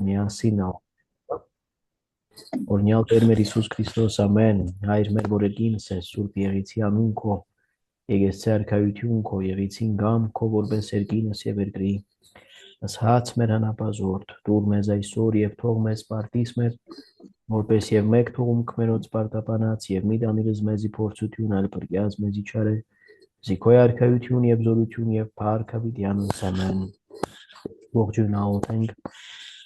Միասին օրհնյալ Տեր մեր Հիսուս Քրիստոս, ամեն, Հայր մեր որեկինս է, Սուրբ Եղիցի անուն քո, Եկեղեցի արքայություն քո, Եղիցին գամ քո որպես երկինս եւ երկրի, ասած մեր հանապազորդ, դուր մեզ այսօր եւ թող մեզ պարտիս մեր, որպես եւ մեկ թողում քմերոց պարտապանած եւ մի դանիրս մեզի փորձություն, այլ բրգյաց մեզի չարե, զիքոյ արքայություն եւ զորություն եւ փառք հավիտյանս, ամեն, ողջույն աղոթենք,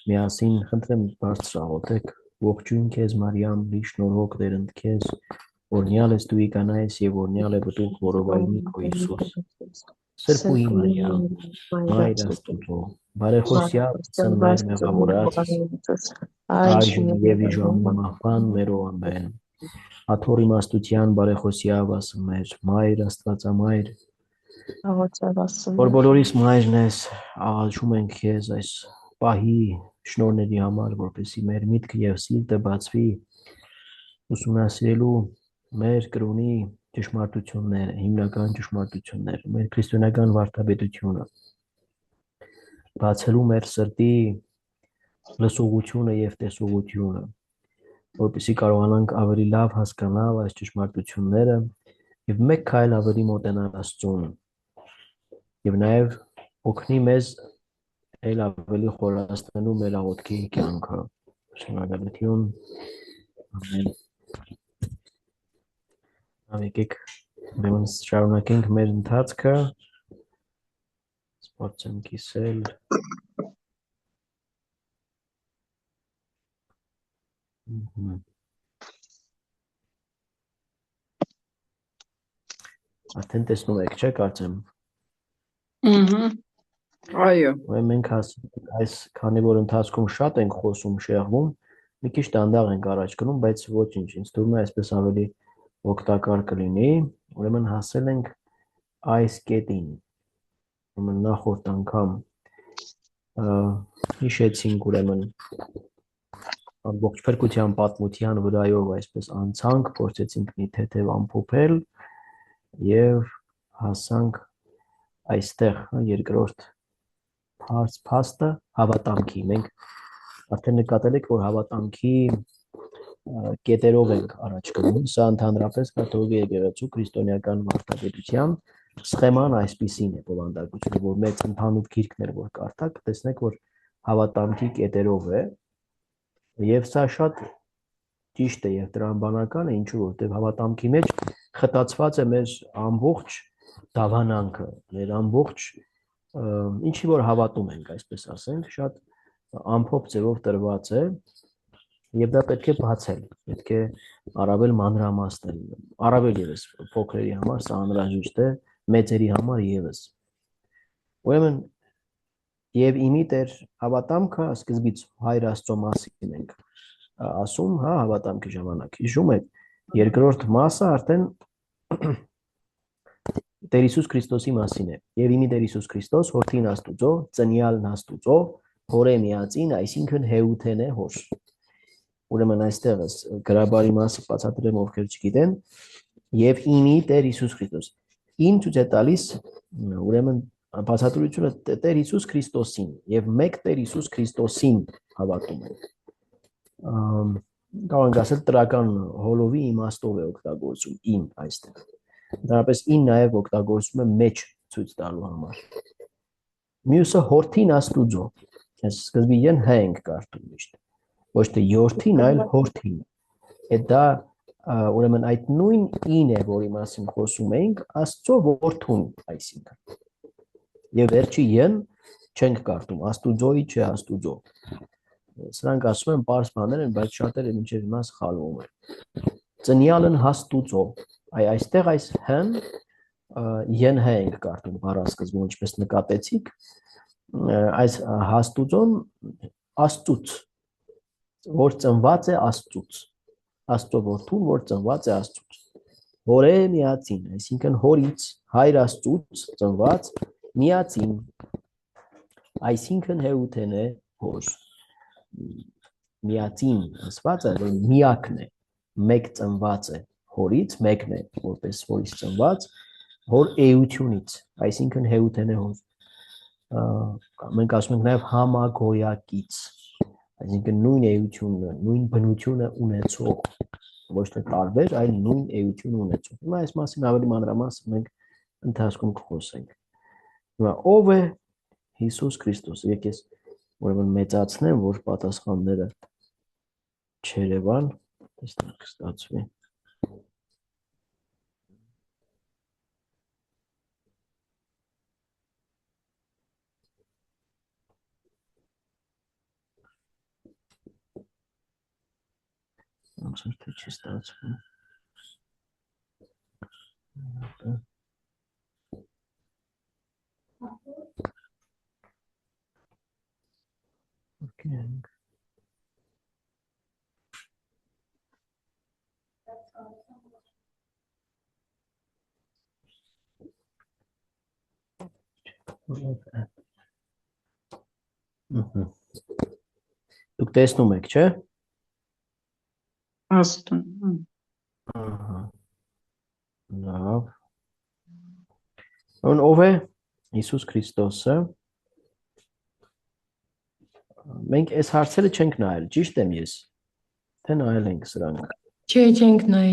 միասին խնդրեմ բարձր աղոթեք, ողջույն քեզ Մարիամ, լիշնորհոք Տեր ընդ քեզ, օրհնյալ ես դու կանայես եւ օրհնյալ է բտուղ որովայնի քո Հիսուս։ Սրբուհի Մարիամ, Մայր Աստուծո, բարեխոսյա ծնվեր մեղավորած, այժմ եւ իժամն մահվան մերո ամեն։ Աթոր իմաստության բարեխոսյա վասն մեր, Մայր Աստվածամայր, որ բոլորիս մայրն ես, աղաչում ենք քեզ այս պահի շնորհների համար, որպեսզի մեր միտքը եւ սիրտը բացվի ուսումնասիրելու մեր կրոնի ճշմարտությունները, հիմնական ճշմարտությունները, մեր քրիստոնեական վարդապետությունը, բացելու մեր սրտի լսողությունը եւ տեսողությունը, որպեսզի կարողանանք ավելի լավ հասկանալ այս ճշմարտությունները եւ մեկ քայլ ավելի մոտենալ Աստծուն եւ նաեւ օգնի մեզ այլ ավելի խորացնելու մեր աղոթքի կյանքը։ Շնորհակալություն։ Ամեն։ Եկեք ուրեմն շարունակենք մեր ընթացքը։ Սպասեմ կիսել։ Արդեն տեսնում եք, չէ՞ կարծեմ։ Այո։ Մենք այս քանի որ ընթացքում շատ ենք խոսում, շեղվում, մի քիչ դանդաղ ենք առաջ գնում, բայց ոչինչ, ինձ թվում է այսպես ավելի օգտակար կլինի։ Ուրեմն հասել ենք այս կետին։ Ուրեմն նախորդ անգամ հիշեցինք ուրեմն ամբողջ փրկության պատմության վրայով այսպես անցանք, փորձեցինք մի թեթև ամփոփել եւ հասանք այստեղ երկրորդ փաստը հավատամքի։ Մենք արդեն նկատել եք, որ հավատամքի կետերով ենք առաջ գնում։ Սա ընդհանրապես կաթողիկ եկեղեցու քրիստոնեական վարդապետության սխեման այսպիսին է բովանդակությունը, որ մեծ ընդհանուր գիրքներ որ կարդաք, տեսնեք, որ հավատամքի կետերով է, եւ սա շատ ճիշտ է եւ տրամաբանական է, ինչու որտեղ հավատամքի մեջ խտացված է մեր ամբողջ դավանանքը, մեր ամբողջ ինչի որ հավատում ենք, այսպես ասենք, շատ ամփոփ ձևով տրված է եւ դա պետք է բացել, պետք է առավել մանրամասնել, առավել եւս փոքրերի համար սա անհրաժեշտ է, մեծերի համար եւս։ Ուրեմն եւ իմիտեր հավատամքը սկզբից Հայր Աստծո մասին ենք ասում, հա, հավատամքի ժամանակ։ Հիշում եք, երկրորդ մասը արդեն Տեր Հիսուս Քրիստոսի մասին է։ Եվ իմի Տեր Հիսուս Քրիստոս հորթին Աստուծո, ծնյալն Աստուծո, հորե միածին, այսինքն հեութեն է հոր։ Ուրեմն այստեղս գրաբարի մասը բացատրեմ ովքեր չգիտեն, եւ իմի Տեր Հիսուս Քրիստոս։ Ին ցույց է տալիս, ուրեմն բացատրությունը Տեր Հիսուս Քրիստոսին եւ մեկ Տեր Հիսուս Քրիստոսին հավատում ենք։ Կարող ենք ասել տրական հոլովի իմաստով է օգտագործում ին այստեղ։ Դրանպես ին նաև օգտագործում է մեջ ցույց տալու համար։ Մյուսը հորթին Աստուծո։ Այս սկզբի են հ ենք կարդում միշտ։ Ոչ թե յորթին, այլ հորթին։ Դա ուրեմն այդ նույն ին է, որի մասին խոսում ենք, Աստծո որդուն, այսինքն։ Եվ վերջի են չենք կարդում, Աստուծոյի չէ Աստուծո։ Սրանք ասում են պարզ բաներ են, բայց շատերը մինչև հիմա սխալվում են։ Ծնյալն Աստուծո։ Այստեղ այս հն են հ ենք կարդում բառասկզբում, ինչպես նկատեցիք, այս Աստուծոն Աստծուց, որ ծնված է Աստծուց, Աստծո որդուն, որ ծնված է Աստծուց, հորե միածին, այսինքն հորից, Հայր Աստծուց ծնված միածին, այսինքն հեութեն է հոր, միածին ասված է, որ միակն է, մեկ ծնված է, հորից մեկն է, որպես հորից ծնված, հոր էությունից, այսինքն հեութեն է հոր, մենք ասում ենք նաև համագոյակից, Այսինքն նույն էությունը, նույն բնությունը ունեցող, ոչ թե տարբեր, այլ նույն էություն ունեցող։ Հիմա այս մասին ավելի մանրամասն մենք ընթացքում կխոսենք։ Հիմա ով է Հիսուս Քրիստոսը։ Եկեք ես ուրեմն մեծացնեմ, որ պատասխանները չերևան, այստեղ կստացվի։ Ոնց թե չի ստացվում։ Okay. Դուք տեսնում եք, չէ՞։ Աստուն։ Ահա։ Լավ։ Ով է Հիսուս Քրիստոսը։ Մենք այս հարցերը չենք նայել, ճիշտ եմ ես։ Թե նայել ենք սրանք։ Չէ, չենք նայ։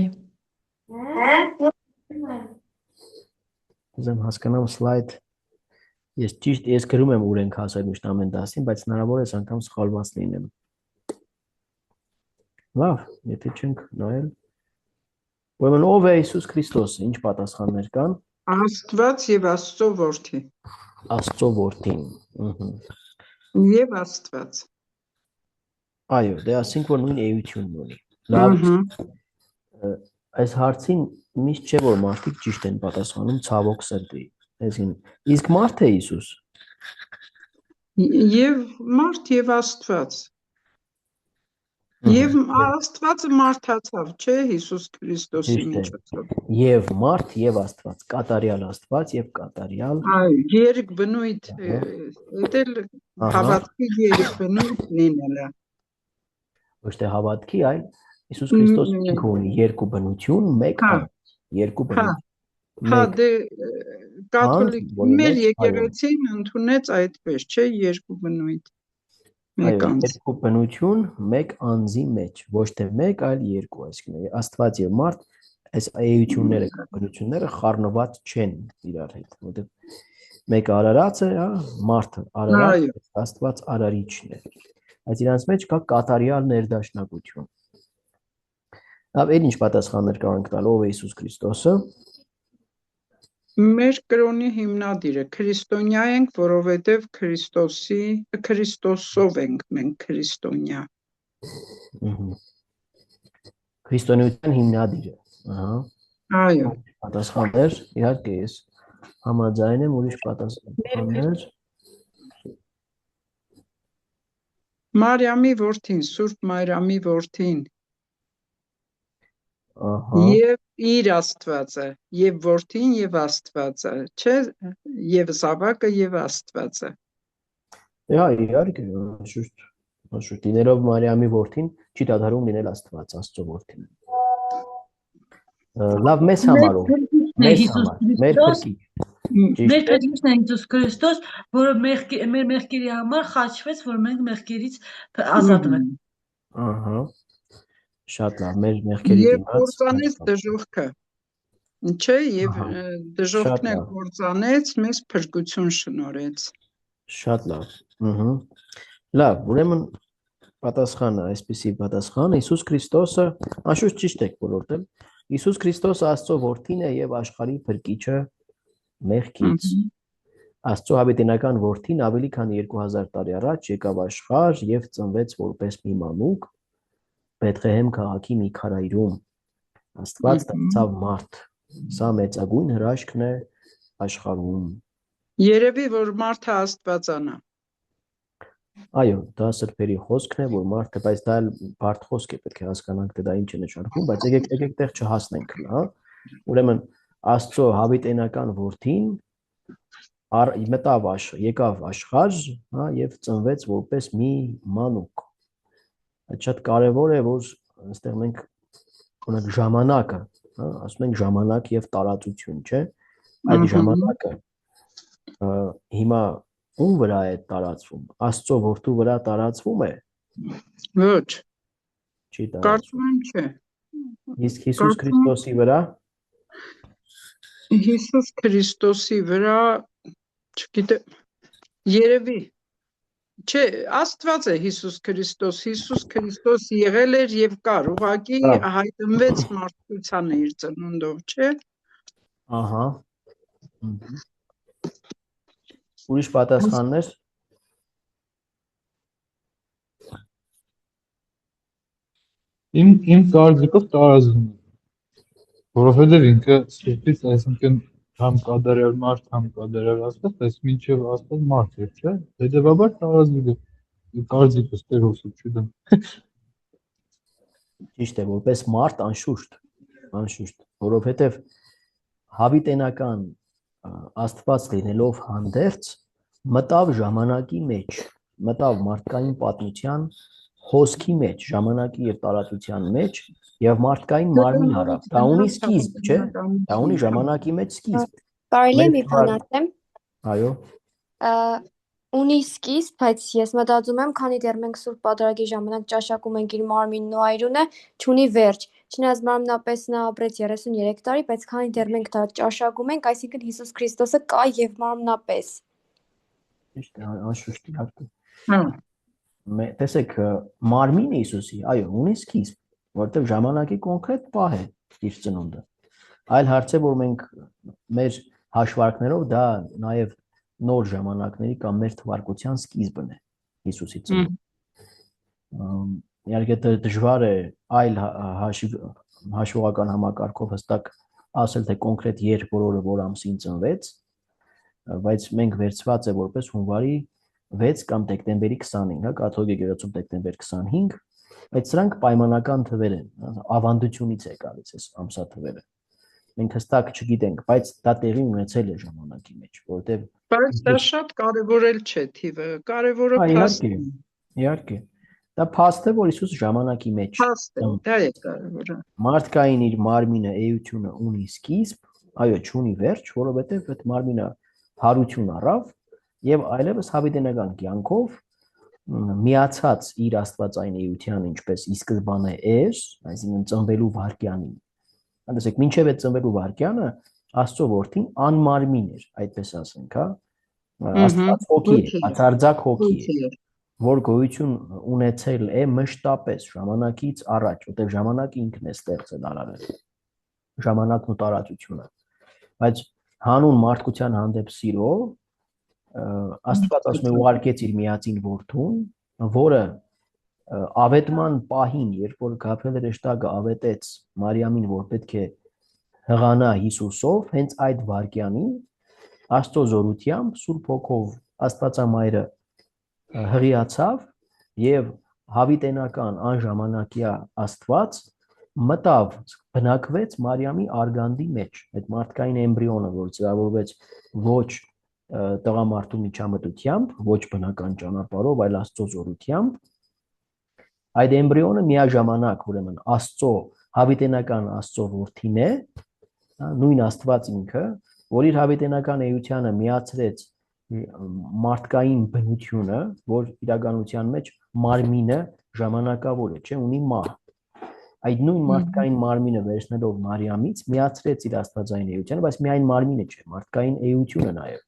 Ուզեմ հասկանամ սլայդ։ Ես գրում եմ ուր ենք հասել միշտ ամեն դասին, բայց հնարավոր է անգամ սխալված լինեմ։ Լավ, եթե չենք նայել։ Ուրեմն ով է Հիսուս Քրիստոսը, ինչ պատասխաններ կան։ Աստված եւ Աստծո որդի։ Աստծո որդին։ Եվ Աստված։ Այո, դե ասենք որ նույն էությունն ունի։ Լավ։ Այս հարցին միշտ չէ որ մարդիկ ճիշտ են պատասխանում ցավոք սրտի։ Այսինքն, իսկ մարդ է Հիսուս։ Եվ մարդ եւ Աստված։ Եվ Աստվածը մարդացավ, չէ, Հիսուս Քրիստոսի միջոցով։ Եվ մարդ եւ Աստված, կատարյալ Աստված եւ կատարյալ։ Այո, երեք բնույթ, դել հավատքի երեք բնույթ լինելը։ Ոչ թե հավատքի, այլ Հիսուս Քրիստոսը ունի երկու բնություն, մեկ անձ, երկու բնություն։ Հա, դե կաթոլիկ մեր եկեղեցին ընդունեց այդպես, չէ, երկու բնույթ։ Մեկ անձ։ Երկու բնություն, մեկ անձի մեջ, ոչ թե մեկ, այլ երկու, այսինքն Աստված եւ մարդ, այս էությունները, բնությունները խառնված չեն իրար հետ, որտեղ մեկը արարած է, հա, մարդը արարած, Աստված արարիչն է։ Այս իրանց մեջ կա կատարյալ ներդաշնակություն։ Լավ, այլ ինչ պատասխաններ կարող ենք տալ, ով է Հիսուս Քրիստոսը։ Մեր կրոնի հիմնադիրը քրիստոնյա ենք, որովհետև Քրիստոսով ենք մենք քրիստոնյա։ Քրիստոնեության հիմնադիրը, ահա։ Այո։ Պատասխաններ, իհարկե ես համաձայն եմ, ուրիշ պատասխաններ։ Մարիամի որդին, Սուրբ Մարիամի որդին։ Ահա։ Եվ իր Աստվածը, եւ որդին եւ Աստվածը, չէ, եւ զավակը եւ Աստվածը։ Հա, իհարկե, շուտ լինելով Մարիամի որդին, չի դադարում լինել Աստված, Աստծո որդին։ Լավ, մեզ համարով, մեր փրկիչ։ Մեր փրկիչն է Հիսուս Քրիստոս, որը մեր մեղքերի համար խաչվեց, որ մենք մեղքերից ազատվենք։ Ահա։ Շատ լավ, մեր մեղքերի դիմաց կործանեց դժոխքը, չէ, եւ դժոխքն է կործանեց, մեզ փրկություն շնորհեց։ Շատ լավ։ Լավ, ուրեմն պատասխանը, այսպեսի պատասխան, Հիսուս Քրիստոսը, անշուշտ ճիշտ եք որոշել, Հիսուս Քրիստոսը Աստծո որդին է եւ աշխարհի փրկիչը մեղքից։ Աստծո հավիտենական որդին ավելի քան 2000 տարի առաջ եկավ աշխարհ եւ ծնվեց որպես մի մանուկ Բեթղեհեմ քաղաքի մի քարայրում։ Աստված դարձավ մարդ։ Սա մեծագույն հրաշքն է աշխարհում։ Երևի որ մարդը Աստվածանա։ Այո, դա սրբերի խոսքն է, որ մարդը, բայց դա բարդ խոսք է, պետք է հասկանանք թե դա ինչ է նշանակում, բայց եկեք տեղ չհասնենք, հա։ Ուրեմն Աստծո հավիտենական որդին եկավ աշխարհ, հա, եւ ծնվեց որպես մի մանուկ։ Այդ շատ կարևոր է, որ այստեղ մենք ունենք ժամանակը, հա, ասում ենք ժամանակ եւ տարածություն, չէ՞։ Այդ ժամանակը հիմա ում վրա է տարածվում, Աստծո որդու վրա տարածվում է, Ոչ, Չի տարածվում։ կարծում եմ չէ։ Իսկ Հիսուս Քրիստոսի վրա Հիսուս Քրիստոսի վրա, չգիտեմ, երևի, չէ, Աստված է Հիսուս Քրիստոս եղել էր եւ կար, ուղղակի հայտնվեց մարդկությանը իր ծնունդով, չէ։ Ահա։ Ուրիշ պատասխաններ։ Իմ կարծիքով տարածվում է, որովհետև ինքը ստիպից, այսինքն համ կատարյալ մարդ, համ կատարյալ Աստված, այս մինչև Աստված մարդ է, չէ։ Հետևաբար տարածվում է։ Կարծիքս տերոսը չդեմ։ Ճիշտ է, որպես մարդ անշուշտ, որովհետև հավիտենական Աստված լինելով հանդերձ մտավ ժամանակի մեջ, մտավ մարդկային պատմության հոսքի մեջ, ժամանակի եւ տարածության մեջ եւ մարդկային մարմին առավ։ Դա ունի սկիզբ, չէ՞։ Դա ունի ժամանակի մեջ սկիզբ։ Կարելի է մի բան ասեմ։ Այո։ Ունի սկիզբ, բայց ես մտածում եմ, քանի դեռ մենք Սուրբ Պատարագի ժամանակ ճաշակում ենք իր մարմինն ու այրունը, չունի վերջ։ Չնայած մարմնապես նա ապրեց 33 տարի, բայց քանի դեռ մենք դա ճաշակում ենք, այսինքն Հիսուս Քրիստոսը կա եւ մարմնապես։ Ճիշտ է, անշուշտ իհարկե։ Տեսեք, մարմինը Հիսուսի, այո, ունի սկիզբ, որտեղ ժամանակի կոնկրետ պահ է իր ծնունդը։ Այլ հարց է, որ մենք մեր հաշվարկներով դա նաեւ նոր ժամանակների կամ մեր թվարկության սկիզբն է Հիսուսի ծնունդը։ Իհարկե դժվար է այլ հաշվողական համակարգով հստակ ասել, թե կոնկրետ երբ որը որ ամսին ծնվեց, բայց մենք վերցված է որպես հունվարի 6 կամ դեկտեմբերի 25, հա, կաթոլիկ եկեղեցում դեկտեմբեր 25, բայց սրանք պայմանական թվեր են, ավանդությունից է գալիս այս ամսաթվերը։ Մենք հստակ չգիտենք, բայց դա տեղի ունեցել է ժամանակի մեջ, որտեղ բայց դա շատ կարևոր էլ չէ թիվը, կարևորը փաստն է։ Իհարկե։ Դա փաստ է, որ Հիսուս ժամանակի մեջ։ Փաստ է, դա է կարևորը։ Մարդկային իր մարմինը էությունը ունի սկիզբ, այո, չունի վերջ, որովհետև այդ մարմինը հարություն առավ եւ այլևս հավիտենական կյանքով միացած իր աստվածային էության, ինչպես ի սկզբանե էր, այսինքն ծնվելու վայրկյանին։ Ասեք, մինչև այդ ծնվելու վայրկյանը Աստծո որդին անմարմին էր, այդպես ասենք, հա։ Աստված հոգի է, բացարձակ հոգի է, որ գոյություն ունեցել է մշտապես ժամանակից առաջ, որտեղ ժամանակը ինքն է ստեղծել արարել։ Ժամանակն ու տարածությունը։ Բայց հանուն մարդկության հանդեպ սիրով Աստված ասում է ուղարկեց իր միածին որդուն, որը ավետման պահին, երբ որ Գաբրիել հրեշտակը ավետեց Մարիամին, որ պետք է հղանա Հիսուսով, հենց այդ վայրկյանին Աստծո զորությամբ Սուրբ Հոգով Աստվածամայրը հղիացավ եւ հավիտենական անժամանակյա Աստված մտավ, բնակվեց Մարիամի արգանդի մեջ, այդ մարդկային էմբրիոնը, որ ծրավորվեց ոչ տղամարդու միջամտությամբ, ոչ բնական ճանապարհով, այլ Աստծո զորությամբ, այդ էմբրիոնը միաժամանակ, ուրեմն Աստծո հավիտենական Աստծո որդին է, նույն Աստված ինքը, որ իր հավիտենական էությանը միացրեց մարդկային բնությունը, որ իրականության մեջ մարմինը ժամանակավոր է, չէ, ունի մահ։ Այդ նույն մարդկային մարմինը վերցնելով Մարիամից միացրեց իր աստվածային էությանը, բայց միայն մարմինը չէ, մարդկային էությունը նաև,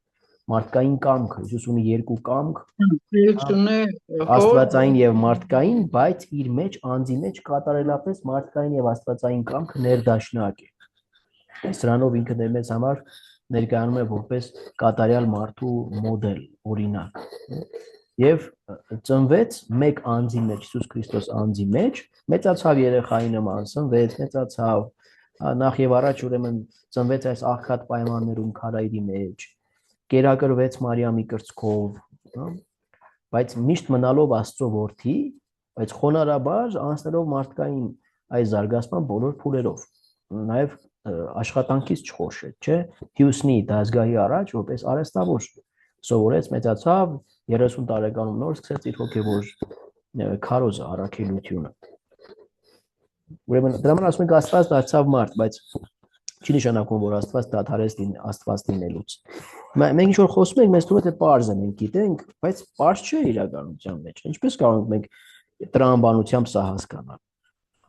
մարդկային կամքը, Հիսուս ունի երկու կամք, աստվածային եւ մարդկային, բայց իր մեջ անձի մեջ կատարելապես մարդկային եւ աստվածային կամքը ներդաշնակ է։ Սրանով ինքը մեզ համար ներկայանում է որպես կատարյալ մարդու մոդել, օրինակ։ Եվ ծնվեց մեկ անձի մեջ, Հիսուս Քրիստոս անձի մեջ, մեծացավ երեխայի նման, ծնվեց, մեծացավ, նախ եւ առաջ ուրեմն ծնվեց այս աղքատ պայմաններում քարայրի մեջ, կերակրվեց Մարիամի կրծքով, բայց միշտ մնալով Աստծո որդի, բայց խոնարհաբար անցնելով մարդկային այս զարգացման բոլոր փուլերով, նաեւ աշխատանքից չխորշեց, չէ, Հյուսնի դասգահի առաջ որպես արհեստավոր սովորեց, մեծացավ, 30 տարեկանում նոր սկսեց իր հոգևոր քարոզը, առաքելությունը։ Ուրեմն դրա համար ասում ենք Աստված դարձավ մարդ, բայց չի նշանակում, որ Աստված դադարեց Աստված լինելուց։ Մենք ինչ որ խոսում ենք, մեզ թվում է թե պարզ է, մենք գիտենք, բայց պարզ չէ իրականության մեջ։ Ինչպես կարող ենք մենք տրամաբանությամբ սա հասկանալ։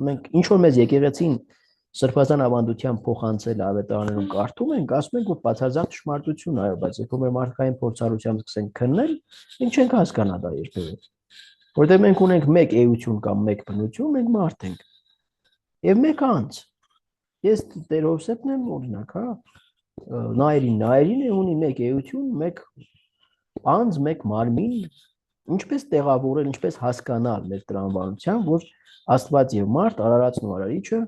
Մենք ինչ որ մեզ եկեղեցին սրբազան ավանդության փոխանցել ավետարաներում կարդում ենք, ասում ենք, որ բացարձակ ճշմարտություն այո, բայց երբ որ մարդկային փորձառությամբ սկսենք քննել, մենք չենք հասկանա դա երբևէ։ Որտեղ մենք ունենք մեկ էություն կամ մեկ բնություն, մենք մարդ ենք։ Եվ մեկ անձ։ Ես Տեր Հովսեփն եմ օրինակ, հա, նայերին է ունի մեկ էություն, մեկ անձ, մեկ մարմին, ինչպես տեղավորել, ինչպես հասկանալ մեր տրամաբանությամբ, որ Աստված եւ մարդ, արարածն ու արարիչը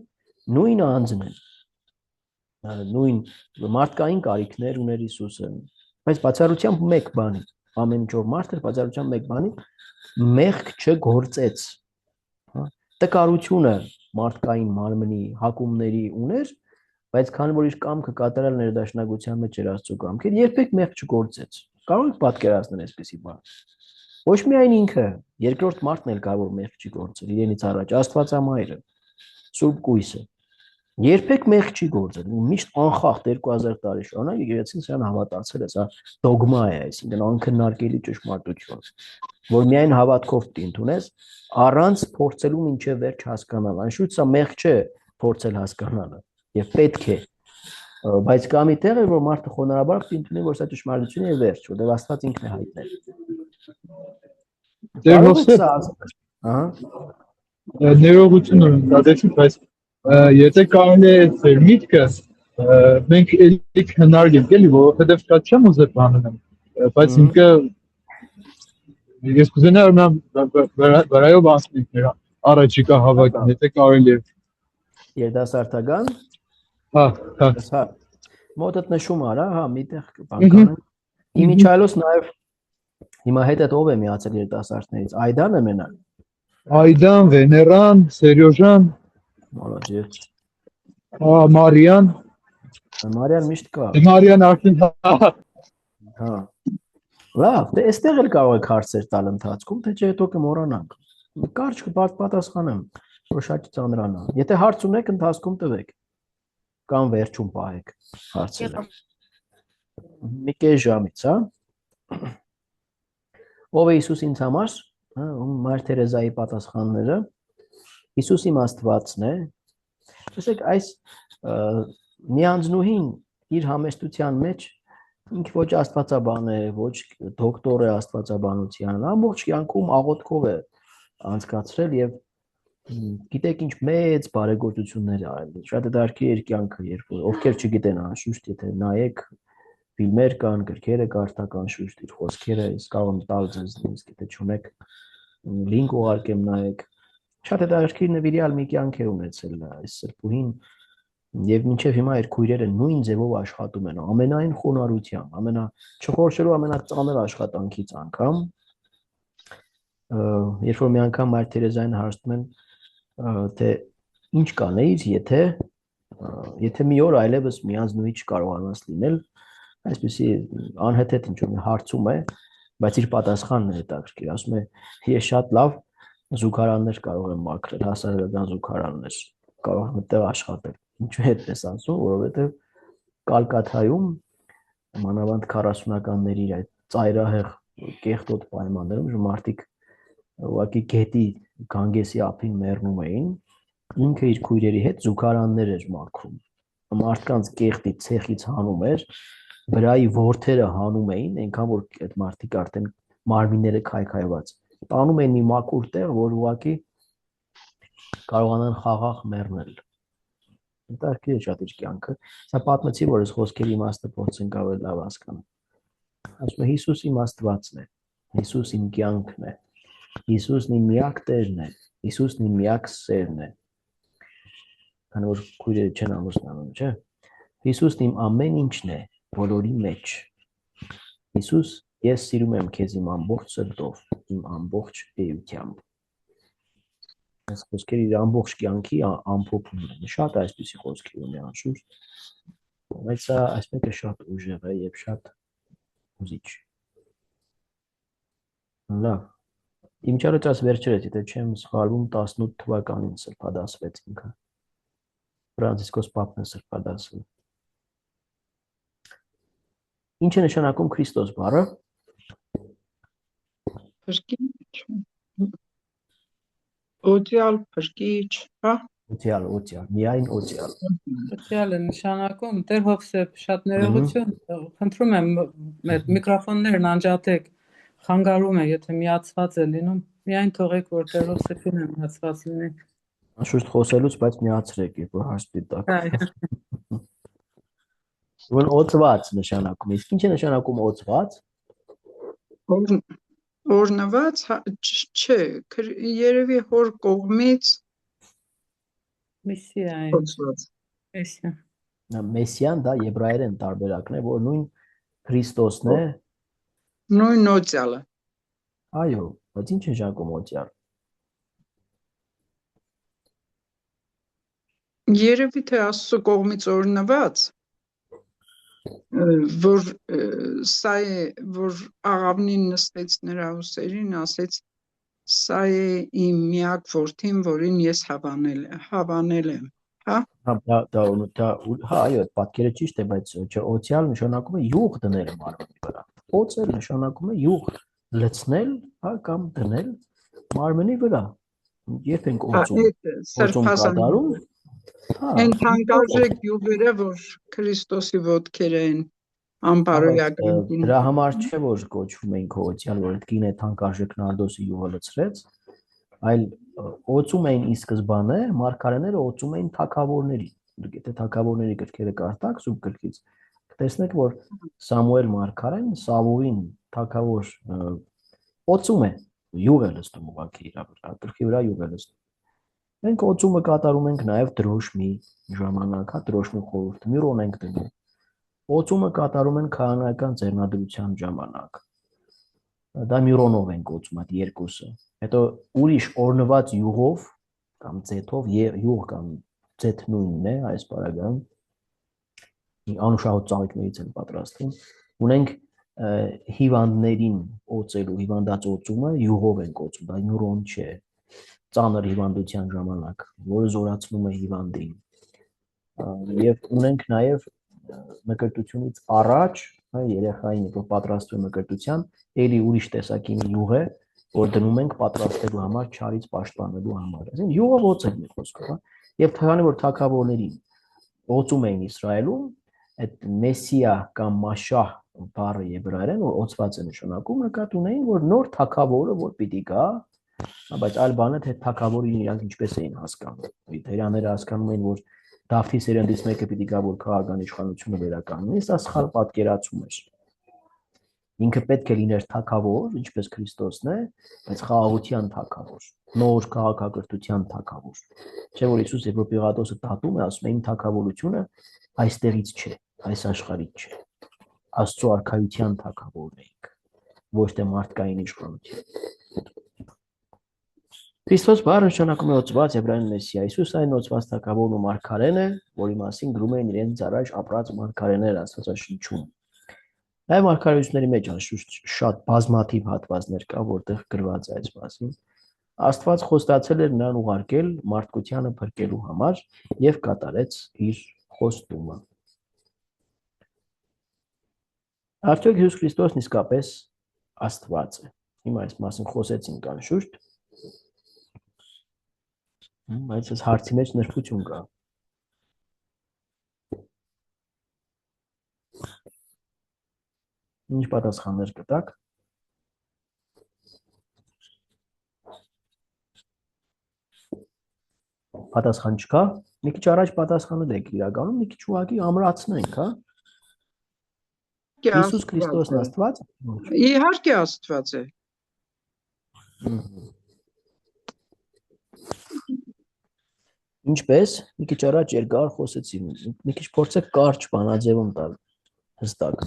նույն անձն են, նույն մարդկային կարիքներ ուներ Հիսուսը, բայց բացառությամբ մեկ բանի, ամեն ինչ որ մարդ էր, բացառությամբ մեկ բանի, մեղք չգործեց, տկարությունը մարդկային մարմնի հակումների ուներ, բայց քանի որ իր կամքը կատարել ներդաշնակության մեջ էր Աստծո կամքը, երբեք մեղք չգործեց։ Կարող եք պատկերացնել այսպեսի բան։ Ոչ միայն ինքը, երկրորդ մարդն էլ կարող մեղք չի գործել, իրենից առաջ Աստվածամայրը, Սուրբ Կույսը, երբեք մեղք չի գործել, միշտ անխախտ 2000 տարի շարունակ եկեղեցին սրան հավատացել է, սա դոգմա է, այսինքն անքննարկելի ճշմարտություն, որ միայն հավատքով պիտի ընդունես, առանց փորձելու մինչև վերջ հասկանալ, անշուշտ սա մեղք չէ փորձել հասկանալը, եւ պետք է, բայց կա մի տեղ է, որ մարդը խոնարհաբար պիտի ընդունի, որ սա ճշմարտություն է եւ վերջ, որտեղ Աստված ինքն է հայտնել։ Տեր Հովսեփ, ներողություն ունեմ, դատեցի, բայց եթե կարելի է ձեր միտքը, մենք էլի քննարկենք, էլի, որովհետև շատ չեմ ուզել բանանեմ, բայց ինքը ես կուզենայի որ վրայով անցնենք նրա առաջիկա հավաքին, եթե կարելի է։ Երիտասարդական։ Հա։ Մոտդ նշում արա, հա, միտեղ բան կանեմ։ Իմիջայլոս նաև հիմա հետդ ով է միացել երիտասարդներից, Այդան է մենակ։ Այդան, Վեներան, Սերյոժան, Մոլոջեց։ Մարիան։ Մարիան միշտ կա։ Մարիան արդեն հա։ Լավ, դե այստեղ էլ կարող եք հարցեր տալ ընթացքում, թե չէ հետո կմոռանանք։ Կարճ պատասխանեմ, որ շատ ծանրանա։ Եթե հարց ունեք, ընթացքում տվեք։ Կամ վերջում պահեք հարցերը։ Մի կես ժամից, հա։ Ով է Հիսուս ինձ համար, հա, Մայր Թերեզայի պատասխանները։ Հիսուս իմ Աստվածն է։ Տեսեք, այս միանձնուհին իր համեստության մեջ ինքը ոչ աստվածաբան է, ոչ դոկտոր է աստվածաբանության, ամբողջ կյանքում աղոթքով է անցկացրել եւ գիտեք ինչ մեծ բարեգործություններ արել։ Շատ դարքի էր կյանքը, երբ ովքեր չգիտեն անշուշտ, եթե նայեք ֆիլմեր կան, գրքերը կարդաք անշուշտ, իր խոսքերը, ես կարող եմ տալ ձեզ նույնիսկ եթե չունեք լինք ուղարկեմ նայեք։ Շատ դարքի նվիրյալ մի կյանք է ունեցել այս սրբուհին եւ մինչեւ հիմա իր քույրերը նույն ձևով աշխատում են, ամենայն խոնարհությամբ, չխորշելու ամենածանր աշխատանքից անգամ, երբ որ մի անգամ Մայր Թերեզային հարցնում են, թե ինչ կանեիր, եթե մի օր այլևս միանձնուհի չկարողանաս լինել, այսպեսի անհեթեթ ինչ-որ հարցում է, բայց իր պատասխանն է հետաքրքիր, ասում է, ես շատ լավ զուգարաններ կարող եմ մաքրել, հասարակական զուգարաններ, կարող եմ այդտեղ աշխատել։ Ինչու է այդպես ասում, որովհետև Կալկաթայում մանավանդ 40-ականների այդ ծայրահեղ կեղտոտ պայմաններում մարդիկ ուղղակի գետի Գանգեսի ափին մեռնում էին, ինքը իր քույրերի հետ զուգարաններ էր մաքրում։ Մարդկանց կեղտի ցեխից հանում էր, վրայի ворթերը հանում էին, այնքան որ այդ մարդիկ արդեն մարմինները քայքայված տանում էին մի մաքուր տեղ, որ ուղղակի կարողանան խաղաղ մեռնել։ Դարքի է շատ իր կյանքը։ Սա պատմեցի, որ այս խոսքերի իմաստը փորձեն կարող լավ հասկանալ։ Ասում է Հիսուս իմ Աստվածն է, Հիսուս իմ կյանքն է, Հիսուսն իմ միակ Տերն է, Հիսուսն իմ միակ սերն է։ Քանի որ քույրերը չեն ամուսնանում, չէ՞։ Հիսուսն իմ ամեն ինչն է, բոլորի մեջ։ Հիսուս, ես սիրում եմ քեզ իմ ամբողջ սրտով, իմ ամբողջ էությամբ։ Այս խոսքերը իր ամբողջ կյանքի ամփոփում են։ Շատ այսպիսի խոսքեր ունի անշուշտ, բայց սա այսպես է շատ ուժեղ է եւ շատ ուզիչ։ Լավ։ Իմ ճարոճած վերջերս, եթե չեմ սխալվում, 18 թվականին սրբադասվեց ինքը։ Ֆրանցիսկոս Պապն է սրբադասվել։ Ինչ է նշանակում Քրիստոս բառը։ Օծյալ փրկիչ, հա։ Օծյալ, միայն օծյալ։ Օծյալ է նշանակում, Տեր Հովսեփ, շատ ներողություն, խնդրում եմ մեր միկրոֆոններն անջատեք, խանգարում է, եթե միացված է լինում, միայն թողեք, որ Տեր Հովսեփին է միացված լինի։ Շուտ խոսելուց, բայց միացրեք, երբ որ հաշվի տակ։ Ուրեմն օծված նշանակում, իսկ ինչ է նշանակում օծված։ Օրնված, չէ, երևի հոր կողմից Մեսիա է։ օծված։ Մեսիան դա եբրայերեն տարբերակն է, որ նույն Քրիստոսն է։ Նույն օծյալը։ Այո, բայց ինչ է նշանակում օծյալ։ Երևի թե Աստծո կողմից օրնված, որ սա է, որ աղավնին նստեց նրա ուսերին, ասեց սա է իմ միակ որդին, որին ես հավանել եմ, հա։ Հա, այո, այդ պատկերը ճիշտ է, բայց օծյալ նշանակում է յուղ դնել մարմնի վրա։ Օծել նշանակում է յուղ լցնել, հա, կամ դնել մարմնի վրա։ Երբ ենք օծում կատարում, Այն թանկարժեք յուղերը, որ Քրիստոսի ոտքերը են անբարոյական։ Դրա համար չէ, որ կոչվում ենք օծյալ, որ այդ կինը թանկարժեք նարդոսի յուղը լցրեց, այլ օծում էին ի սկզբանե, մարգարեները օծում էին թագավորներին։ Դուք եթե թագավորների գրքերը կարդաք սուրբ գրքից, կտեսնեք, որ Սամուել մարգարեն Սավուլին թագավոր օծում է, յուղ է լցնում ուղղակի իր վրա, գրքի վրա յուղ է լցնում։ Մենք օծումը կատարում ենք նաև դրոշմի ժամանակ, հա, դրոշմի խորհուրդ, մյուրոն ենք դնում։ Օծումը կատարում են քահանայական ձեռնադրության ժամանակ։ Դա մյուրոնով ենք օծում այդ երկուսը։ Հետո ուրիշ օրնված յուղով կամ ձեթով յուղ կամ ձեթ նույնն է այս բaragam անուշահոտ ծաղիկներից են պատրաստվում։ Ունենք հիվանդներին օծելու հիվանդած օծումը յուղով ենք օծում, դա մյուրոն չէ։ Ծանր հիվանդության ժամանակ, որը զորացնում է հիվանդին։ Եվ ունենք նաև մկրտությունից առաջ, հա, երեխային որ պատրաստվում է մկրտության, ելի ուրիշ տեսակի յուղ է, որ դնում ենք պատրաստելու համար, չարից պաշտպանելու համար։ Այսինքն յուղով օծել մի խոսքով, հա։ Եվ քանի որ թագավորներին օծում էին Իսրայելում, այդ մեսիա կամ մաշահ բառը եբրայերեն, որ օծված է նշանակում, նկատի ունեին, որ նոր թագավորը որ պիտի գա, բայց այլ բանը թե թագավորին իրանք ինչպես էին հասկանում։ Հրեաները հասկանում էին, որ Դավթի սերնդից մեկը պիտի գա, որ քաղաքական իշխանությունը վերականգնի, սա սխալ պատկերացում էր։ Ինքը պետք է լիներ թագավոր, ինչպես Քրիստոսն է, բայց խաղաղության թագավոր, նոր քաղաքակրթության թագավոր։ Չէ՞ որ Հիսուս երբ Պիղատոսը դատում է, ասում է իմ թագավորությունը այստեղից չէ, այս աշխարհից չէ։ Աստծո արքայության թագավորն ենք, ոչ թե մարդկային իշխանություն։ Քրիստոս բառը նշանակում է օծված եբրայերեն մեսիա։ Հիսուս այն օծված թագավորն ու մարգարեն է, որի մասին գրում էին իրենց առաջ ապրած մարգարեները Աստվածաշնչում։ Նաև մարգարեությունների մեջ շատ բազմաթիվ հատվածներ կա, որտեղ գրված է այս մասին։ Աստված խոստացել էր նրան ուղարկել մարդկությանը փրկելու համար եւ կատարեց իր խոստումը։ Արդյոք Հիսուս Քրիստոսն իսկապես Աստված է։ Հիմա այս մասին խոսեցինք անշուշտ։ Բայց այս հարցի մեջ նրբություն կա։ Ինչ պատասխաններ կտաք։ Պատասխան չկա։ Մի քիչ առաջ պատասխանել եք իրականում, մի քիչ ուղղակի ամրացնենք, հա։ Հիսուս Քրիստոսն Աստված է։ Իհարկե Աստված է։ Ինչպես մի քիչ առաջ երկար խոսեցի, մի քիչ փորձեք կարճ բանաձևում տալ հստակ։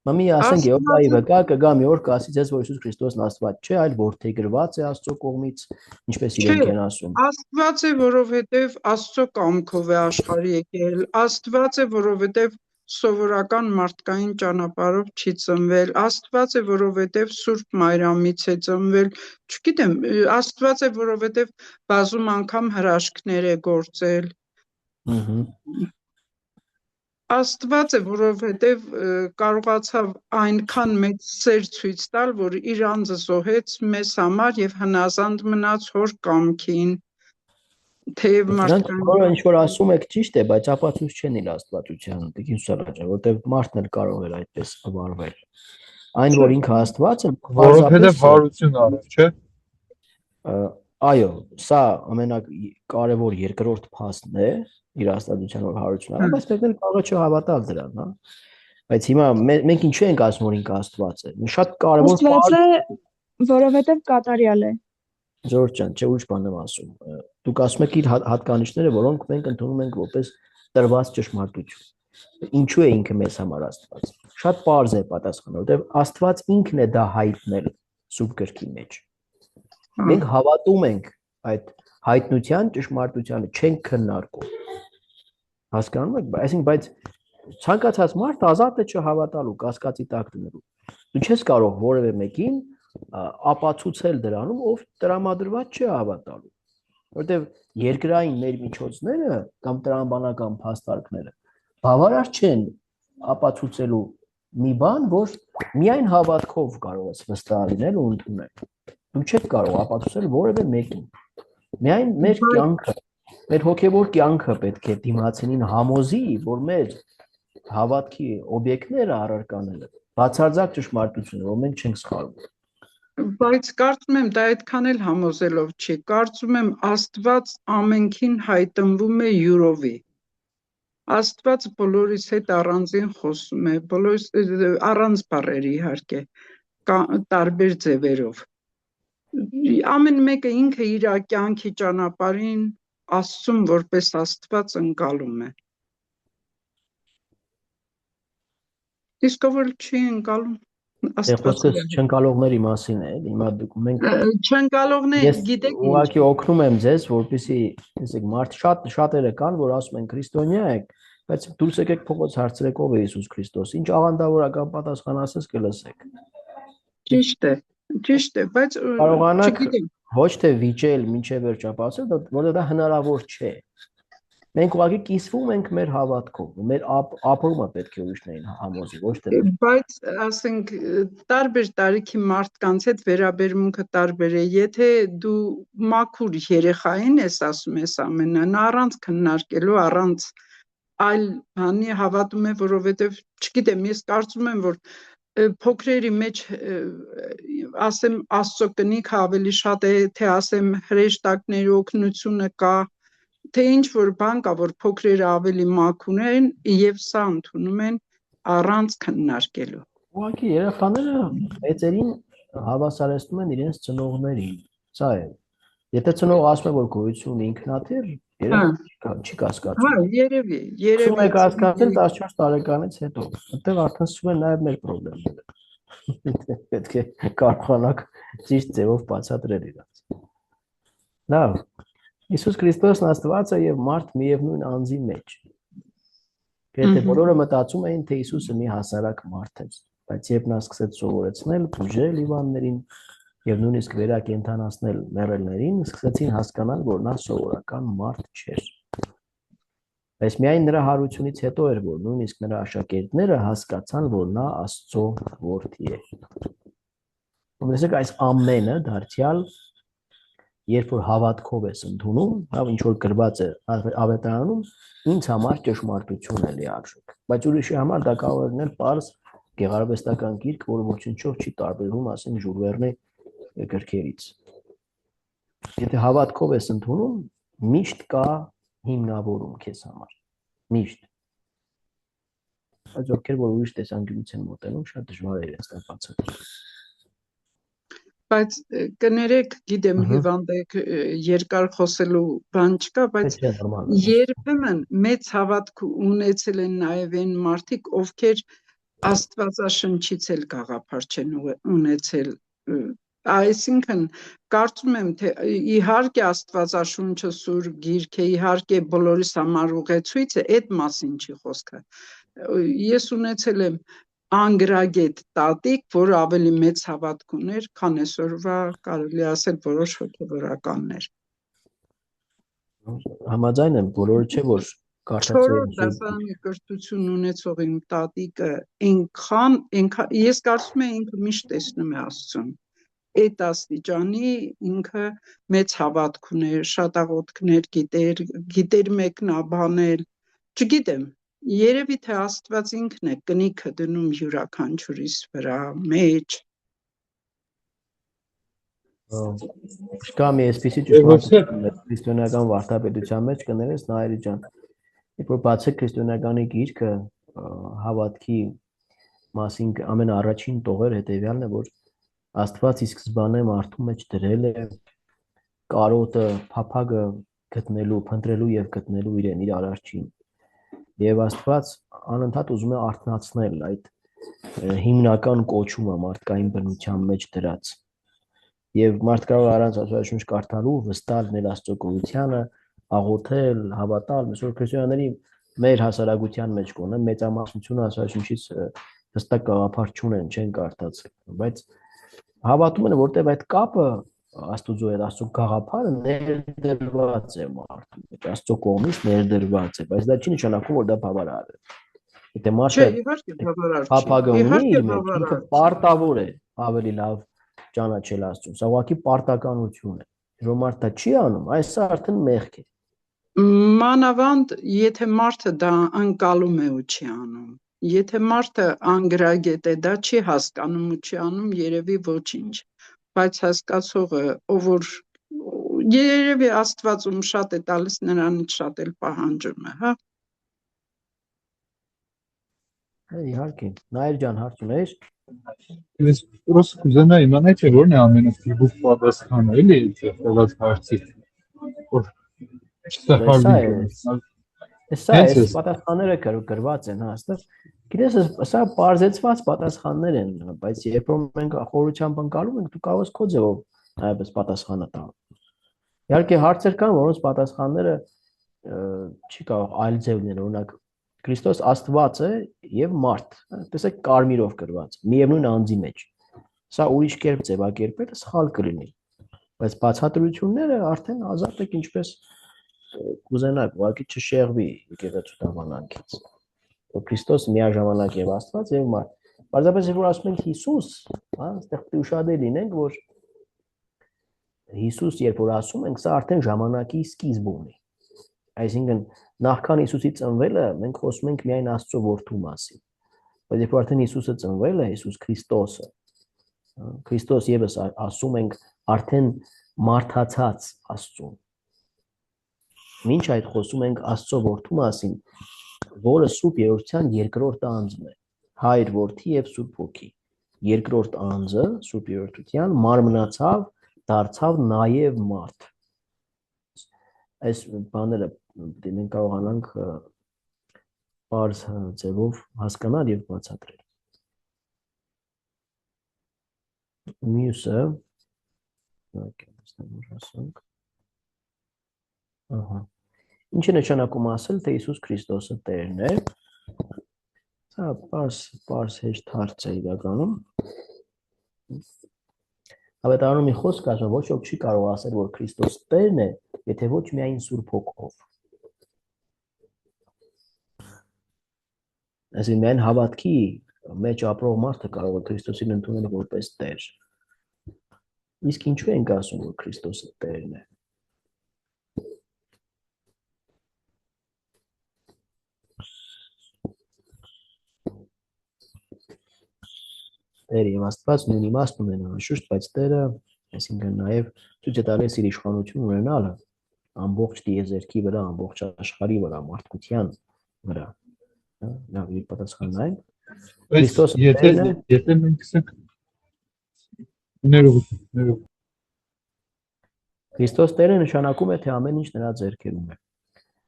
Մամի ասենք Եհովայի վկա կգա մի օր կասի ձեզ որ Հիսուս Քրիստոսն Աստված չէ, այլ որդեգրված է Աստծո կողմից, ինչպես իրենք են ասում։ Աստված է, որովհետև Աստծո կամքով է աշխարհի եկել, Աստված է, որովհետև սովորական մարդկային ճանապարհով չի ծնվել, Աստված է, որովհետև Սուրբ Մարիամից է ծնվել, չգիտեմ, Աստված է, որովհետև բազում անգամ հրաշքներ է գործել։ Աստված է, որովհետև կարողացավ այնքան մեծ սեր ցույց տալ, որ իր անձը զոհեց մեզ համար եւ հնազանդ մնաց հոր կամքին, թեև Դրանք մարդկային բոլորը ինչ որ ասում եք ճիշտ է, բայց ապացույց չեն իր աստվածությանը, Տիկին Սուրաճը, որտեղ մարդն էլ կարող էր այդպես վարվել։ Այն, որ ինքը Աստված է, Որովհետև հարություն արավ, չէ՞։ Այո, սա ամենակարևոր երկրորդ փաստն է իր աստվածության որ հարություն արավ, բայց մեկն էլ կարող է չհավատալ դրան, հա։ Բայց հիմա մենք ինչու ենք ասում, որ ինքը Աստված է։ Շատ կարևոր Աստված է, որովհետև կատարյալ է։ Ժորժ ջան, չէ, ուրիշ բան եմ ասում։ Դուք ասում եք իր հատկանիշները, որոնք մենք ընդունում ենք որպես տրված ճշմարտություն։ Ինչու է ինքը մեզ համար Աստված։ Շատ պարզ է պատասխանը, որովհետև Աստված ինքն է դա հայտնել Սուրբ գրքի մեջ։ Մենք հավատում ենք այդ հայտնության ճշմարտությանը, չենք քննարկում։ Հասկանում եք, այսինքն բայց ցանկացած մարդ ազատ է չհավատալու, կասկածի տակ դնելու։ Դու չես կարող որևէ մեկին ապացուցել դրանում, ով տրամադրված չի հավատալու, որտեղ երկրային մեր միջոցները կամ տրամաբանական փաստարկները բավարար չեն ապացուցելու մի բան, որ միայն հավատքով կարող ես վստահ լինել ու ընդունել։ Դու չես կարող ապացուցել որևէ մեկին։ Միայն մեր կյանքը, մեր հոգևոր կյանքը պետք է դիմացինին համոզի, որ մեր հավատքի օբյեկտները առարկաները բացարձակ ճշմարտություն է, որ մենք չենք սխալվում։ Բայց կարծում եմ դա այդքան էլ համոզելով չի, կարծում եմ Աստված ամենքին հայտնվում է յուրովի։ Աստված բոլորիս հետ առանձին խոսում է, բոլորիս առանց բառերի իհարկե, տարբեր ձևերով։ Ամեն մեկը ինքը իր կյանքի ճանապարհին Աստծուն որպես Աստված ընկալում է։ Իսկ ով չի ընկալում Խոսքը չընկալողների մասին է, հիմա մենք չընկալողներ, գիտեք ինչ։ Ուղղակի օգնում եմ ձեզ, որպեսզի, տեսեք, մարդ շատերը կան, որ ասում են քրիստոնյա եք, բայց դուրս եկեք փողոց հարցրեք ով է Հիսուս Քրիստոս, ինչ աղանդավորական պատասխան ասես կլսեք։ Ճիշտ է, բայց կարողանաք ոչ թե վիճել մինչև վերջ ապացուցել, որովհետև դա հնարավոր չէ։ Մենք ուղղակի կիսվում ենք մեր հավատքով, մեր ապրումը պետք է ուրիշներին համոզի, ոչ թե։ Բայց ասենք տարբեր տարիքի մարդկանց հետ վերաբերմունքը տարբեր է։ Եթե դու մաքուր երեխային ես ասում ես ամենան առանց քննարկելու, առանց այլ բանի հավատում է, որովհետև չգիտեմ, ես կարծում եմ, որ փոքրերի մեջ ասեմ Աստծո կնիքը ավելի շատ է, թե ասեմ հրեշտակների օգնությունը կա, թե ինչ որ բան կա, որ փոքրերը ավելի մաքուր են եւ սա ընդունում են առանց քննարկելու։ Ուղղակի երեխաները մեծերին հավասարեցնում են իրենց ծնողներին։ Սա է։ Եթե ծնողը ասում է, որ գոյություն ինքնաթիռ, երեխան չի կասկածում։ Հա, երևի։ Եք հասկացել 14 տարեկանից հետո։ Այդտեղ արդեն սկսում են նաև մեր խնդիրները։ Պետք է կարողանանք ճիշտ ձևով բացատրել իրաց։ Լավ։ Հիսուս Քրիստոսն Աստված է եւ մարդ միևնույն անձի մեջ։ Եթե բոլորը մտածում էին, թե Հիսուսը մի հասարակ մարդ է, բայց երբ նա սկսեց սովորեցնել, բուժել հիվանդներին եւ նույնիսկ վերակենդանացնել մեռելներին, սկսեցին հասկանալ, որ նա սովորական մարդ չէր։ Բայց միայն նրա հարությունից հետո էր, որ նույնիսկ նրա աշակերտները հասկացան, որ նա Աստծո որդի է։ Ուրեմն այս ամենը դարձյալ երբ որ հավատքով ես ընդունում, հավ ինչ որ գրված է ավետարանում, ինձ համար ճշմարտություն է լիարժեք։ Բայց ուրիշի համար դա կարող է լինել պարզ գեղարվեստական գիրք, որը ոչնչով չի տարբերվում, ասենք Ժուլ Վերնի գրքերից։ Եթե հավատքով ես ընդունում, միշտ կա հիմնավորում քեզ համար։ Միշտ։ Բայց ովքեր որ ուրիշ տեսանկյունից են մոտենում, շատ դժվար է իրենց բացատրել։ Բայց կներեք, գիտեմ հիվանդ եք, երկար խոսելու բան չկա, բայց երբեմն մեծ հավատք ունեցել են նաև այն մարդիկ, ովքեր Աստվածաշնչից էլ գաղափար չեն ունեցել։ Այսինքն կարծում եմ, թե իհարկե Աստվածաշունչը սուրբ գիրք է, իհարկե բոլորիս համար ուղեցույց է, այդ մասին չի խոսքը։ Ես ունեցել եմ անգրագետ տատիկ, որ ավելի մեծ հավատք ուներ, քան այսօրվա կարելի ասել որոշ հոգևորականներ։ Համաձայն եմ, բոլորը չէ, որ Չորրորդ դասարանի կրթություն ունեցող իմ տատիկը այնքան ես կարծում եմ ինքը միշտ տեսնում է Աստծուն։ Այդ աստիճանի ինքը մեծ հավատք ուներ, շատ աղոթքներ գիտեր մեկնաբանել, չգիտեմ, երևի թե Աստված ինքն է կնիքը դնում յուրաքանչյուրիս վրա մեջ։ Կա մի այսպիսի ճշմարտություն քրիստոնեական վարդապետության մեջ կներես Նայիրի ջան։ Երբ որ բացեք քրիստոնեականի գիրքը հավատքի մասին ամենաառաջին տողեր հետևյալն է, որ Աստված ի սկզբանե մարդու մեջ դրել է կարոտը, փափագը գտնելու, փնտրելու եւ գտնելու իրեն իր արարչին։ Եվ Աստված անընդհատ ուզում է արթնացնել այդ հիմնական կոչումը մարդկային բնության մեջ դրած։ Եվ մարդ կարող առանց Աստվածաշունչ կարդալու վստահ լինել Աստծո գոյությանը, աղոթել, հավատալ, այսօր քրիստոնյաների մեր հասարակության մեջ կոնը մեծամասնությունը Աստվածաշունչից հստակ գաղափար չունեն, չեն կարդացել, բայց հավատում են, որտեղ այդ կապը Աստծո հետ, Աստծո գաղափարը ներդրված է մարդու մեջ, Աստծո կողմից ներդրված է, բայց դա չի նշանակում, որ դա բավարար է։ Եթե մարդը փափագը ունի իր մեջ, ինքը պարտավոր է ավելի լավ ճանաչել Աստծուն, սա ուղղակի պարտականություն է։ Որ մարդը չի անում, այս արդեն մեղք է։ Մանավանդ, եթե մարդը դա անցալում է ու չի անում, եթե մարդը անգրագետ է, դա չի հասկանում ու չի անում, երևի ոչինչ, բայց հասկացողը, ով որ երևի Աստվածում շատ է տալիս, նրանից շատ էլ պահանջում է, հա։ Իհարկե, Նայիր ջան, հարց ունես։ Ես պրոստը կուզենայի իմանալ, թե որն է ամենաթիվուկ պատասխանը, էլի տված հարցի։ Սա է պատասխանները գրված են, հա, այստեղ։ Գիտես, սա բարձեցված պատասխաններ են, բայց երբ որ մենք խորությամբ ընկալում ենք, դու կարող ես քո ձևով այդպես պատասխանը տալ։ Իհարկե հարցեր կան, որոնց պատասխանները չի կարող այլ ձև լինել, օրինակ Քրիստոս Աստված է եւ մարդ, տեսեք կարմիրով գրված, միևնույն անձի մեջ։ Սա ուրիշ կերպ ձևակերպելը սխալ կլինի, բայց բացատրությունները արդեն ազատ եք ինչպես կուզենաք, ուղղակի չշեղվի եկեղեցու դավանանքից։ Որ Քրիստոս միաժամանակ եւ Աստված եւ մարդ։ Պարզապես երբ որ ասում ենք Հիսուս, հա, այստեղ պետք է ուշադիր լինենք, որ Հիսուս երբ որ ասում ենք, սա արդեն ժամանակի սկիզբ ունի։ Այսինքն նախքան Հիսուսի ծնվելը մենք խոսում ենք միայն Աստծո որդու մասին։ Բայց երբ արդեն Հիսուսը ծնվել է, Հիսուս Քրիստոսը, Քրիստոս եւս ասում ենք արդեն մարդացած Աստծուն։ Մինչ այդ խոսում ենք Աստծո որդու մասին, որը Սուրբ Երրորդության երկրորդ անձն է, Հայր, Որդի եւ Սուրբ Հոգի։ Երկրորդ անձը Սուրբ Երրորդության մարմնացավ, դարձավ նաեւ մարդ։ Այս բաները մենք կարողանանք բարձ ձևով հասկանալ եւ բացատրել։ Մյուսը Ինչ է նշանակում ասել, թե Հիսուս Քրիստոսը Տերն է։ Սա բարձ հեշտ հարց է իրականում։ Ավետարանում մի խոսք ասում, ոչ ոք չի կարող ասել, որ Քրիստոս Տերն է, եթե ոչ միայն Սուրբ Հոգով։ Այսինքն միայն հավատքի մեջ ապրող մարդը կարող է Քրիստոսին ընդունել որպես Տեր։ Իսկ ինչու ենք ասում, որ Քրիստոսը Տերն է։ Տեր եւ Աստված նույն իմաստ ունեն անշուշտ, բայց Տերը, այսինքն նաեւ ցույց է տալիս իր իշխանություն ունենալը ամբողջ տիեզերքի վրա, ամբողջ աշխարհի վրա, մարդկության վրա։ Լավ, իր պատասխանն այն։ Քրիստոսը եթե մենք ասենք ներողություն։ Քրիստոս Տերը նշանակում է, թե ամեն ինչ նրա ձեռքերում է։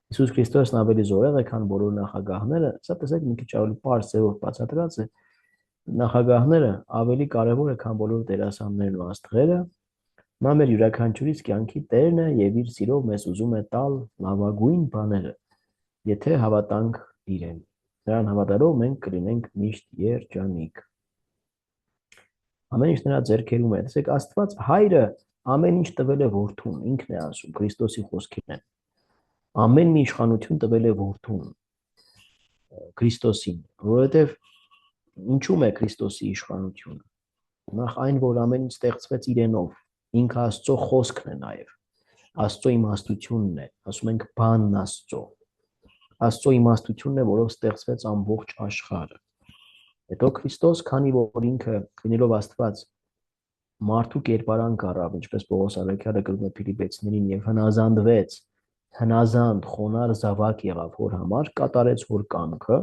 Հիսուս Քրիստոսն ավելի զորեղ է, քան բոլոր նախագահները, սա տեսեք մի քիչ ավելի բարձ ձևով բացատրած է։ Նախագահները ավելի կարևոր է, քան բոլոր դերասաններն ու աստղերը։ Նա մեր յուրաքանչյուրիս կյանքի Տերն է եւ իր սիրով մեզ ուզում է տալ լավագույն բաները, եթե հավատանք իրեն։ Նրան հավատալով մենք կլինենք միշտ երջանիկ։ Ամեն ինչ նրա ձեռքերում է։ Տեսեք, Աստված Հայրը ամեն ինչ տվել է որդուն, ինքն է ասում, Քրիստոսի խոսքին է։ ամեն մի իշխանություն տվել է որդուն Քրիստոսին, որովհետև ինչու՞մ է Քրիստոսի իշխանությունը։ Նախ այն, որ ամեն ինչ ստեղծվեց իրենով, ինքը Աստծո խոսքն է նաև, Աստծո իմաստությունն է, ասում ենք բանն Աստծո, Աստծո իմաստությունն է, որով ստեղծվեց ամբողջ աշխարհը։ Հետո Քրիստոս, քանի որ ինքը լինելով Աստված մարդու կերպարանք առավ, ինչպես Պողոս Արաքյալը գրում է Փիլիպպեցիներին, եւ հնազանդվեց, հնազանդ, խոնարհ զավակ եղավ հոր համար, կատարեց հոր կամքը,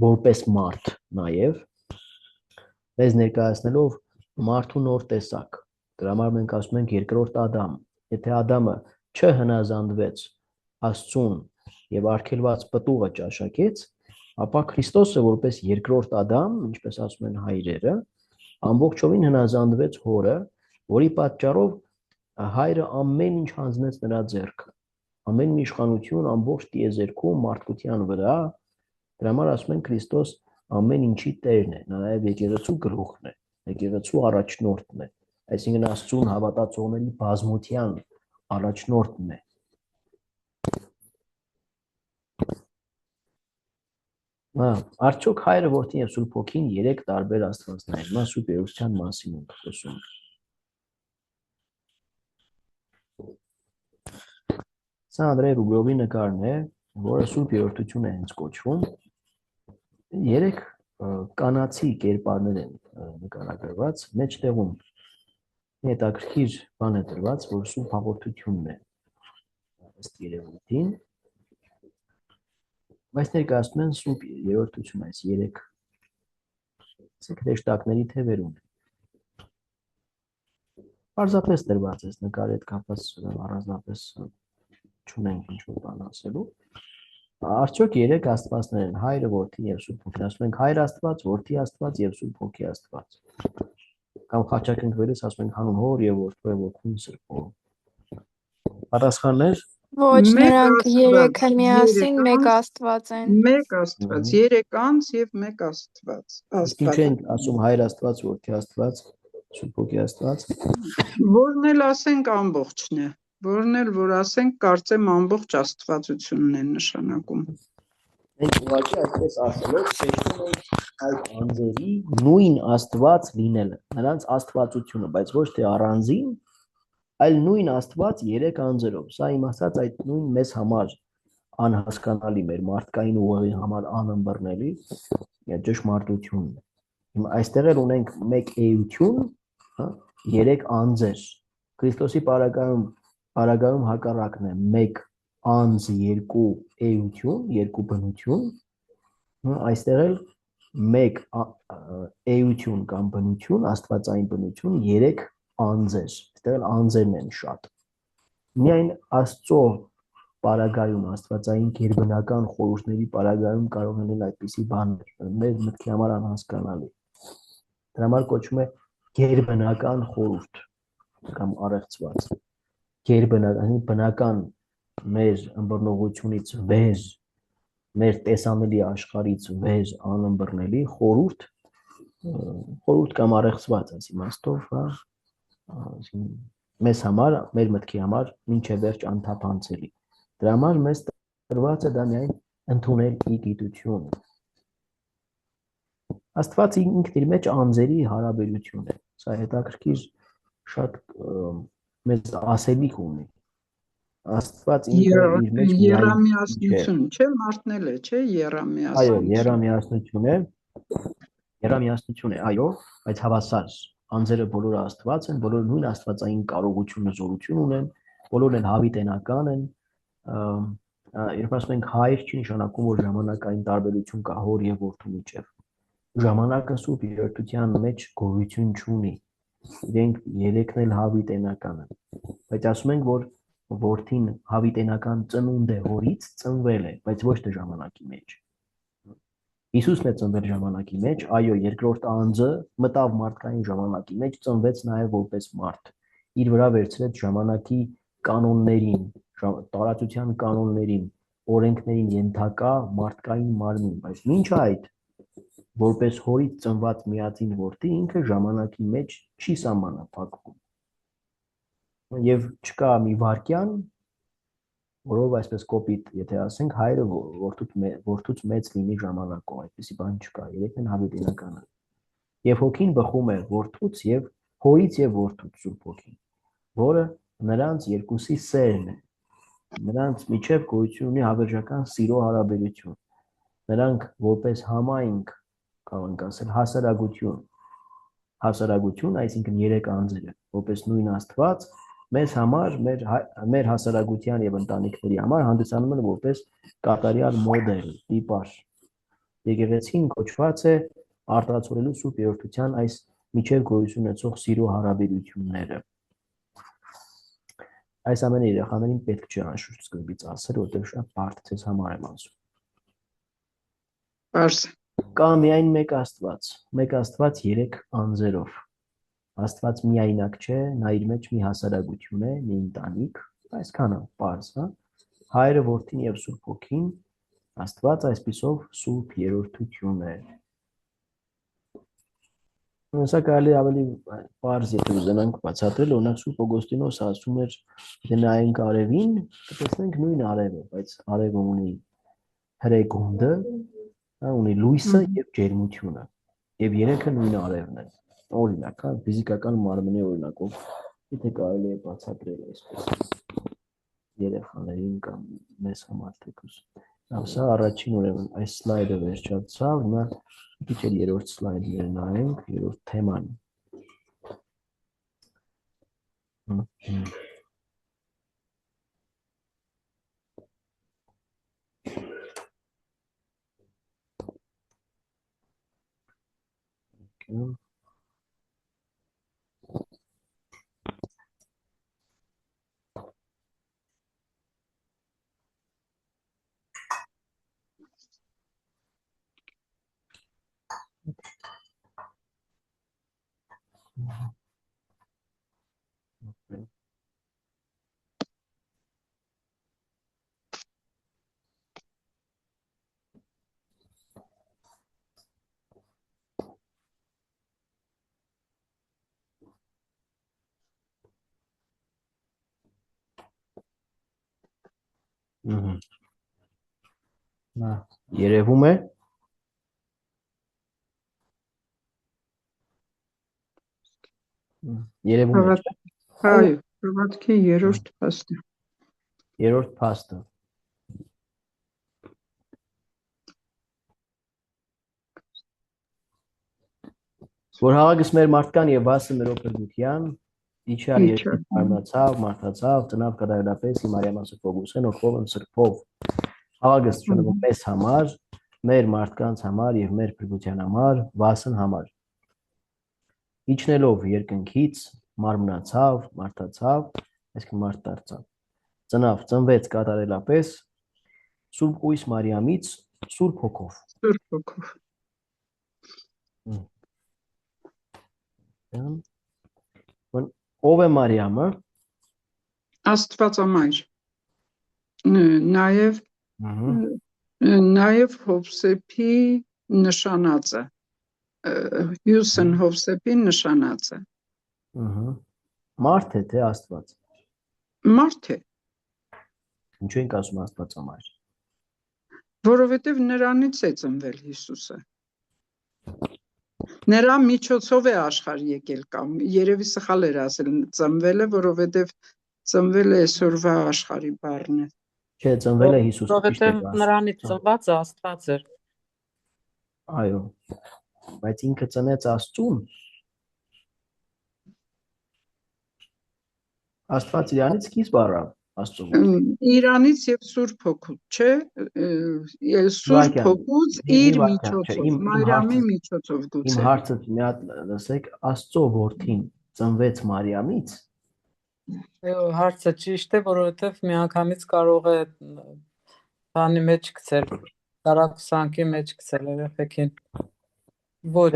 որպես մարդ նաև, մեզ ներկայացնելով մարդու նոր տեսակ։ Դրա համար մենք ասում ենք երկրորդ Ադամ։ Եթե Ադամը չհնազանդվեց Աստծուն եւ արգելված պտուղը ճաշակեց, ապա Քրիստոսը որպես երկրորդ Ադամ, ինչպես ասում են հայրերը, ամբողջովին հնազանդվեց հորը, որի պատճառով հայրը ամեն ինչ հանձնեց նրա ձեռքը, ամեն մի իշխանություն ամբողջ տիեզերքում մարդկության վրա, դրա համար ասում են Քրիստոս ամեն ինչի տերն է, նա նաև եկեղեցու գլուխն է, եկեղեցու առաջնորդն է, այսինքն Աստծուն հավատացողների բազմության առաջնորդն է։ Արդյոք հայրը, որդին եւ Սուրբ Հոգին երեք տարբեր աստվածներ են, նա Սուրբ Երուսության մասին ենք խոսում։ Սա Անդրեյ Ռուբլովի նկարն է, որը Սուրբ Երրորդություն է հենց կոչվում։ Երեք կանացի կերպարներ են նկարագրված, մեջտեղում հետաքրքիր բան է դրված, որ Սուրբ Հաղորդությունն է ըստ երևույթին, բայց ներկայացնում են Սուրբ Երրորդություն, այս երեք հրեշտակների թևերուն է։ Պարզապես դրված է նկարի հետ կապված առանձնապես չունենք ինչ-որ բան ասելու։ Արդյոք երեք աստվածներ են, հայրը, որդին եւ Սուրբ Հոգին, ասում ենք հայր Աստված, որդի Աստված եւ Սուրբ Հոգի Աստված։ Կամ խաչակնքվելիս ասում ենք հանուն Հոր եւ Որդու եւ Որդուն Սրբո։ Պատասխաններ։ Ոչ, նրանք երեքը միասին մեկ Աստված են։ Մեկ Աստված, երեք անձ եւ մեկ Աստված։ Ինչ են ասում հայր Աստված, որդի Աստված, Սուրբ Հոգի Աստված։ Որն էլ ասենք ամբողջն է, որն էլ որ ասենք կարծեմ ամբողջ աստվածությունն է նշանակում։ Մենք ուղղակի այսպես ասելով շեշտում ենք այդ անձերի նույն Աստված լինելը, նրանց աստվածությունը, բայց ոչ թե առանձին, այլ նույն Աստված երեք անձերով։ Սա իմ ասած այդ նույն մեզ համար անհասկանալի, մեր մարդկային ուղեղի համար անըմբռնելի ճշմարտությունն է։ Հիմա այստեղ էլ ունենք մեկ էություն, երեք անձեր։ Քրիստոսի պարագայում հակառակն է մեկ անձ, երկու էություն, երկու բնություն, այստեղ էլ մեկ էություն կամ բնություն, աստվածային բնություն, երեք անձեր, այստեղ էլ անձերն են շատ։ Միայն Աստծո պարագայում, աստվածային գերբնական խորհուրդների պարագայում կարող են լինել այդպիսի բաներ, մեր մտքի համար անհասկանալի։ Դրա համար կոչվում է գերբնական խորհուրդ կամ առեղծված։ Բնական մեր ըմբռնողությունից վեր, մեր տեսանելի աշխարհից վեր անըմբռնելի խորհուրդ կամ առեղծված, այս իմաստով, մեզ համար, մեր մտքի համար մինչև վերջ անթափանցելի։ Դրա համար մեզ տրված է դա միայն ընդունել ի գիտություն։ Աստված ինքն իր մեջ անձերի հարաբերություն է։ Սա հետաքրքիր շատ մեծ ասելիք ունի։ Աստված ինքը իր մեջ երամիասնություն, չէ՞, մարդնել է, չէ՞, երամիասնություն։ Այո, երամիասնություն է, այո, բայց հավասար։ Անձերը բոլորը Աստված են, բոլորը նույն աստվածային կարողություն, զորություն ունեն, բոլորն են հավիտենական են։ Երբ ասում ենք հայր, չի նշանակում, որ ժամանակային տարբերություն կա հոր եւ որդու միջեւ։ Ժամանակը Սուրբ Երրորդության մեջ գոյություն չունի։ Իրենք երեքն էլ հավիտենական են։ Բայց ասում ենք, որ որդին հավիտենական ծնունդ է հորից ծնվել է, բայց ոչ թե ժամանակի մեջ։ Հիսուսն է ծնվել ժամանակի մեջ, այո, երկրորդ անձը մտավ մարդկային ժամանակի մեջ, ծնվեց նաև որպես մարդ։ Իր վրա վերցրեց ժամանակի կանոններին, տարածության կանոններին, օրենքներին ենթակա մարդկային մարմին, բայց մինչ այդ որպես հորից ծնված միածին որդի ինքը ժամանակի մեջ չի սահմանափակվում։ Եվ չկա մի վայրկյան, որով այսպես կոպիտ, եթե ասենք, հայրը որդուց մեծ լինի ժամանակով, այդպեսի բան չկա, երեքն են հավիտենականը։ Եվ հոգին բխում է որդուց եւ հորից եւ որդուց Սուրբ Հոգին, որը նրանց երկուսի սերն է։ Նրանց միջև գոյություն ունի հավերժական սիրո հարաբերություն։ Նրանք որպես համայնք կարող ենք ասել հասարակություն, այսինքն երեք անձերը, որպես նույն Աստված, մեզ համար, մեր հասարակության եւ ընտանիքների համար հանդիսանում են որպես կատարյալ մոդել, տիպար։ Եկեղեցին կոչված է արտացոլելու Սուրբ Երրորդության այս միջև գոյություն ունեցող սիրո հարաբերությունները։ Այս ամենը երեխաներին պետք չէ անշուշտ սկզբից ասել, որտեղ շատ բարդ ցես համար եմ ասում։ Պարզ։ Կա միայն մեկ Աստված երեք անձերով։ Աստված միայնակ չէ, նա իր մեջ մի հասարակություն է, մի ընտանիք, այսքանը պարզ, հա։ Հայրը, Որդին եւ Սուրբ Հոգին, Աստված այսպիսով Սուրբ Երրորդություն է։ Սա կարելի ավելի պարզ եթե ուզենանք բացատրել, օրինակ Սուրբ Օգոստինոսը ասում էր, եթե նայենք արևին, կտեսնենք նույն արևը, բայց արևը ունի հրեգունդը, ունի լույսը եւ ջերմությունը, եւ երեքը նույն արևն է։ Օրինակ, հա, ֆիզիկական մարմնի օրինակով, եթե կարելի է բացատրել այսպես երեխաներին կամ մեզ համար թեկուզ։ Սա առաջին ուրեմն այս սլայդը վերջացավ, հիմա մի քիչ երրորդ սլայդը նայենք, երրորդ թեման։ Նա երևում է։ Երևում է։ Այո, հավատքի երրորդ փաստը։ Երրորդ փաստը։ Որ հավաքս մեր մարդկան եւ վասը մեր օգնության, իջար երկրի մարմնացավ, մարդացավ, ծնավ կատարելապես ի Մարիամա Սրբոգուսեն օգով սրբով։ Հավաքս ճնվում մեզ համար, մեր մարդկանց համար եւ մեր փրկության համար, վասն համար։ Իջնելով երկնքից մարմնացավ, մարդացավ, այսինքն մարդ դարձավ։ Ծնավ, ծնվեց կատարելապես Սուրբ Ույս Մարիամից Սուրբ Հոգով։ Սուրբ Հոգով։ Ով է Մարիամը։ Աստվածամայր։ Նաև Հովսեփի նշանածը։ Հյուսեն Հովսեփի նշանածը։ Մարդ է թե Աստված։ Մարդ է։ Ինչու ենք ասում Աստվածամայր։ Որովհետև նրանից է ծնվել Հիսուսը։ Նրա միջոցով է աշխարհ եկել կամ երևի սխալ էր ասել ծնվել է, որովհետև ծնվել է այսօրվա աշխարհի բառն է։ Չէ, ծնվել է Հիսուս Քրիստոս։ Որովհետև նրանից ծնված Աստված էր։ Այո, բայց ինքը ծնեց Աստծուն։ Աստված իրանից սկիզբ առավ Աստծուն։ Իրանից եւ Սուրբ Հոգուց, չէ, Սուրբ Հոգուց իր միջոցով, Մարիամի միջոցով գուցե։ Իմ հարցը մի հատ լսեք, Աստծո որդին ծնվեց Մարիամից։ Հարցը ճիշտ է, որովհետև միանգամից կարող է բանի մեջ գցել, տարակուսանքի մեջ գցել երեխեքին։ Ոչ,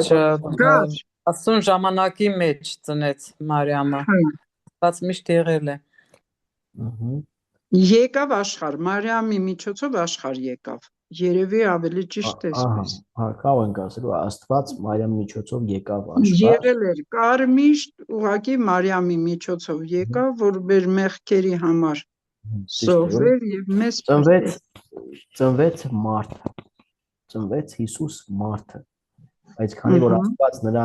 Աստծուն ժամանակի մեջ ծնեց Մարիամը։ Բայց միշտ եղել է։ Եկավ աշխարհ, Մարիամի միջոցով աշխարհ եկավ։ Երևի ավելի ճիշտ է ասես։ Հա, կարող ենք ասել, Աստված Մարիամի միջոցով եկավ աշխարհ։ Եղել էր կարմիշտ, ուղղակի Մարիամի միջոցով եկավ, որ մեր մեղքերի համար Սովեր եւ մեզ ծնվեց մարդը, ծնվեց Հիսուս մարդը, բայց քանի որ Աստված նրա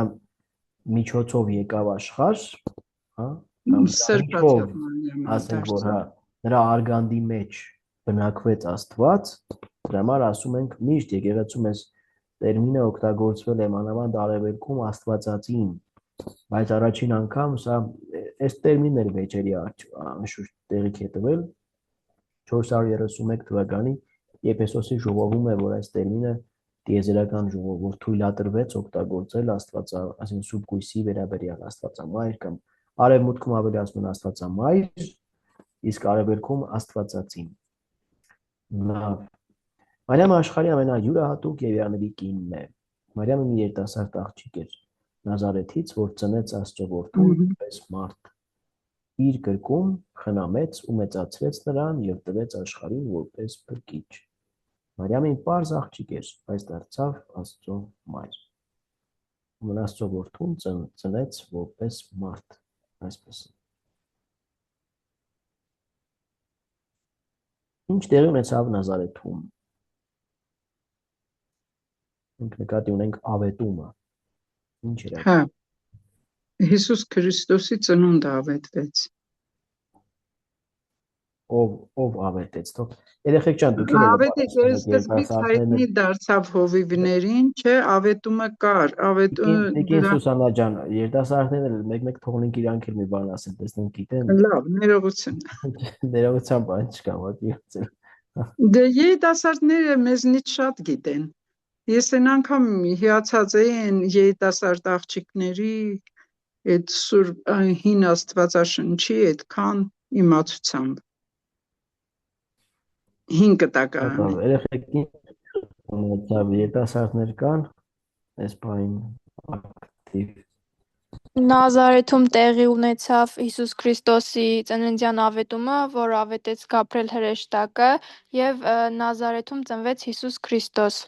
միջոցով եկավ աշխարհ, հա, ասենք որ հա նրա արգանդի մեջ բնակվեց Աստված, դրա համար ասում ենք միշտ եկեղեցում այս տերմինը օգտագործվել է մանավանդ արևելքում Աստվածածին, բայց առաջին անգամ սա այս տերմինն էր վեճերի անշուշտ տեղիք է տվել 431 թվականի Եփեսոսի ժողովում է, որ այս տերմինը տիեզերական ժողովուրդ թույլատրվեց օգտագործել Աստվածա, այսինքն Սուրբ Գույսի վերաբերյալ Աստվածամայր կամ արևմուտքում ավելի ասում են Աստվածամայր, իսկ արևելքում Աստվածածին։ Մարիամը աշխարհի ամենայուրահատուկ երեխաների կինն է։ Մարիամը մի երիտասարդ աղջիկ էր Նազարեթից, որ ծնեց Աստծո որդու որպես մարդ։ Իր գրկում խնամեց ու մեծացրեց նրան եւ տվեց աշխարհին որպես փրկիչ։ Մարիամին պարզ աղջիկ էր, բայց դարձավ Աստծո մայր։ Աստծո որդուն ծնեց որպես մարդ, այսպես։ Ինչ տեղի ունեցավ Նազարեթում։ Մենք նկատի ունենք ավետումը։ Ինչ էր։ Հա։ Հիսուս Քրիստոսի ծնունդը ավետվեց։ Ով ավետեց, թող երեխեք ջան դուք եք ավետեց սկզբից հայտնի դարձավ հովիվներին, չէ, ավետումը կար, Տիկին Սուսանա ջան, երիտասարդներն էլ մեկ-մեկ թողնենք իրանք էլ մի բան ասեն, տեսնենք գիտեն։ Լավ, ներողություն։ Ներողության բան չկա, ոտի։ Դե երիտասարդները մեզնից շատ գիտեն։ Ես այն անգամ հիացած էի այն երիտասարդ աղջիկների այդ սուրբ հին Աստվածաշնչի այդքան իմացությամբ։ 5 կտակարան։ Երեխեքին երիտասարդներ կան, այս բան ակտիվ։ Նազարեթում տեղի ունեցավ Հիսուս Քրիստոսի ծննդյան ավետումը, որ ավետեց Գաբրիել հրեշտակը, եւ Նազարեթում ծնվեց Հիսուս Քրիստոս։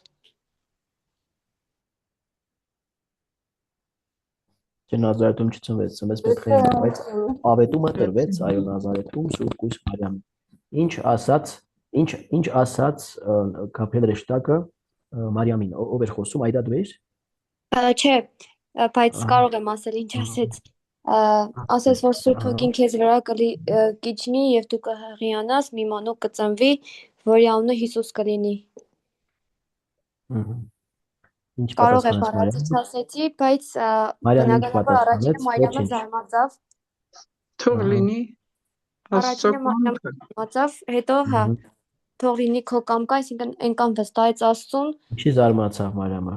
Նազարեթում չծնվեց, ծնվեց Բեթլեհեմում, բայց ավետումը տրվեց այո Նազարեթում Սուրբ Գույս Մարիամին։ Ինչ ասաց Գաբրիել հրեշտակը Մարիամին, ով էր խոսում, այդա դու ես։ Չէ, բայց կարող եմ ասել ինչ ասեց։ Ասես որ Սուրբ Հոգին քեզ վրա կիջնի եւ դու կհղիանաս, մի մանուկ կծնվի, որի անունը Հիսուս կլինի։ Կարող է բառացիչ ասեցի, բայց բնականաբար առաջինը Մարիամը զարմացավ։ Թող լինի Առաջինը Մարիամը զարմացավ, հետո հա թող լինի քո կամքը, այսինքն այնքան վստահեց Աստծուն։ Ինչի զարմացավ Մարիամը։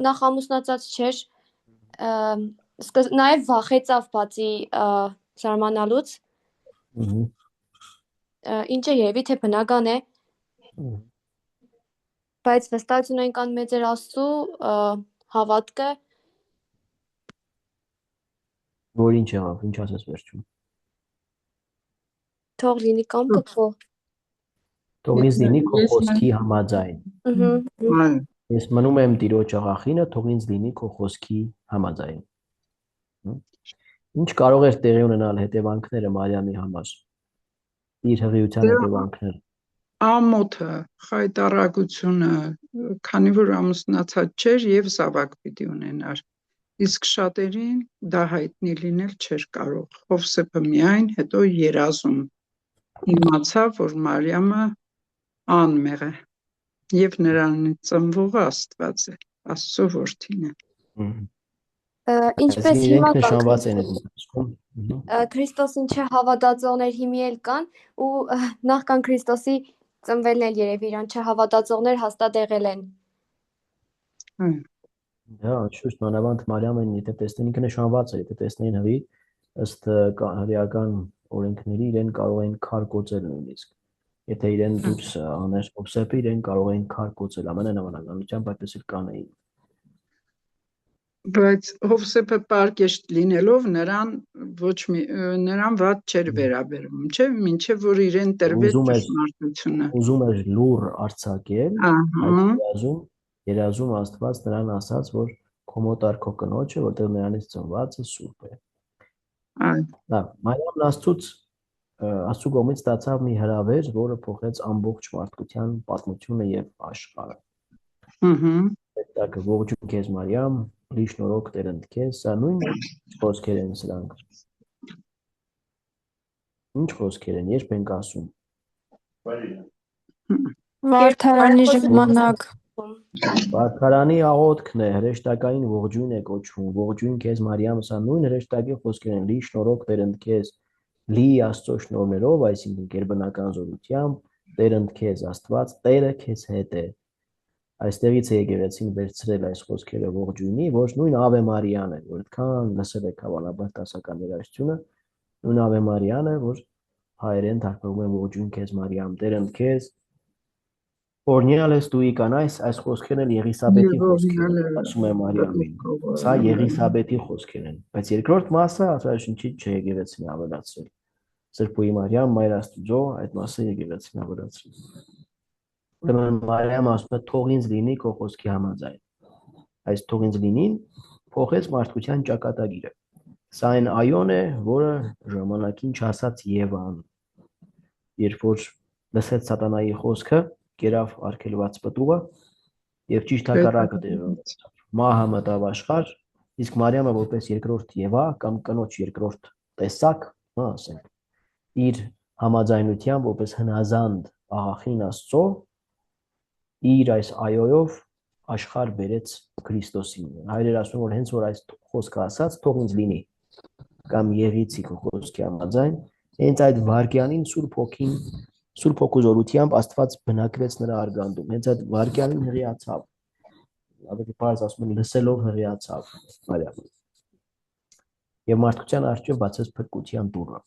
Նախ ամուսնացած չէր, նաև վախեցավ բացի զարմանալուց։ Ինչը երևի թե բնական է։ Բայց վստահությունը այնքան մեծ էր Աստծու հավատքը։ Որ ինչ եղավ, ինչ ասես վերջում։ Թող լինի կամքը քո։ Թող լինի քո խոսքի համաձայն։ Ես մնում եմ Տիրոջ աղախինը, թող ինձ լինի քո խոսքի համաձայն։ Ինչ կարող էր տեղի ունենալ հետևանքները Մարիամի համար։ Իր հղիության հետևանքները։ Ամոթը, խայտառակությունը, քանի որ ամուսնացած չէր եւ զավակ պիտի ունենար։ Իսկ շատերին դա հայտնի լինել չէր կարող։ Հովսեփը միայն հետո երազում իմացավ, որ Մարիամը անմեղ է եւ նրանից ծնվողը Աստված է, Աստծո որդին է։ Ինչպես հիմա Քրիստոսին չհավատացողներ հիմի էլ կան ու նախքան Քրիստոսի ծնվելն էլ երևի իրան չհավատացողներ հաստատ եղել են։ Դա շուտ մանավանդ Մարիամին եթե տեսնեն ինքը նշանված է, եթե տեսնեին հրի ըստ հրեական օրենքների իրեն կարող են քար կոծել նույնիսկ։ Եթե իրեն դուրս աներ Հովսեփը իրեն կարող էին քար կոծել ամենանավանականությամբ այդպես էլ կանեին։ Բայց Հովսեփը պարկեշտ լինելով նրան վատ չէր վերաբերում, չէ՞, մինչև որ իրեն տրվեց ճշմարտությունը։ Ուզում էր լուր արձակել, երազում Աստված նրան ասաց, որ քո մոտ ար քո կնոջը, որտեղ նրանից ծնվածը սուրբ է։ Լավ, Մարիամն Աստծուց Աստծո կողմից ստացավ մի հրավեր, որը փոխեց ամբողջ մարդկության պատմությունը եւ աշխարհը։ Այդտեղ ողջույն քեզ Մարիամ, լի շնորհք Տեր ընդ քեզ, սա նույն խոսքեր են սրանք։ Ինչ խոսքեր են, երբ ենք ասում։ Վարդարանի ժամանակ Վարդարանի աղոթքն է, հրեշտակային ողջույն է կոչվում, ողջույն քեզ Մարիամ, սա նույն հրեշտակի խոսքեր են, լի շնորհք Տեր ընդ քեզ, լի Աստծո շնորհներով, այսինքն գերբնական զորությամբ, Տեր ընդ քեզ Աստված, Տերը քեզ հետ է։ Այստեղից է եկեղեցին վերցրել այս խոսքերը ողջույնի, ոչ նույն Ave Marian է, որ այդքան լսել եք հավանաբար դասական երաժշտությունը, նույն Ave Marian է, որ հայերեն թարգմանվում է ողջույն քեզ Մարիամ, Տեր ընդ քեզ, օրհնյալ ես դու կանայս, այս խոսքերն էլ Եղիսաբեթի խոսքեր են, ասում է Մարիամին, սա Եղիսաբեթի խոսքեր են, բայց երկրորդ մասը Աստվածաշնչից չէ եկեղեցին ավելացրել, Սրբուհի Մարիամ, Մայր Աստծո, այդ մասը եկեղեցին ավելացրել։ Ուրեմն Մարիամը ասում է թող ինձ լինի քո խոսքի համաձայն։ Այս թող ինձ լինին փոխեց մարդկության ճակատագիրը։ Սա այն այոն է, որը ժամանակին չասաց Եվան։ Երբ որ լսեց սատանայի խոսքը, կերավ արգելված պտուղը եւ ճիշտ հակառակը տեղի ունեցավ։ Մահը մտավ աշխարհ, իսկ Մարիամը որպես երկրորդ Եվա կամ կնոջ երկրորդ տեսակ, ասենք, իր համաձայնությամբ որպես հնազանդ աղախին Աստծո իր այս այոյով աշխարհ բերեց Քրիստոսին։ Հայրեր ասում որ հենց որ այս խոսքը ասած թող ինձ լինի կամ եղիցի քո խոսքի համաձայն, հենց այդ վարքյանին Սուրբ Հոգին, Սուրբ Հոգու զորությամբ Աստված բնակվեց նրա արգանդում։ Հենց այդ վարքյանին հղիացավ։ Ավելի բարձ ասում են լսելով հղիացավ Մարիամը։ Եվ մարդկության առջև բացեց փրկության դուռը։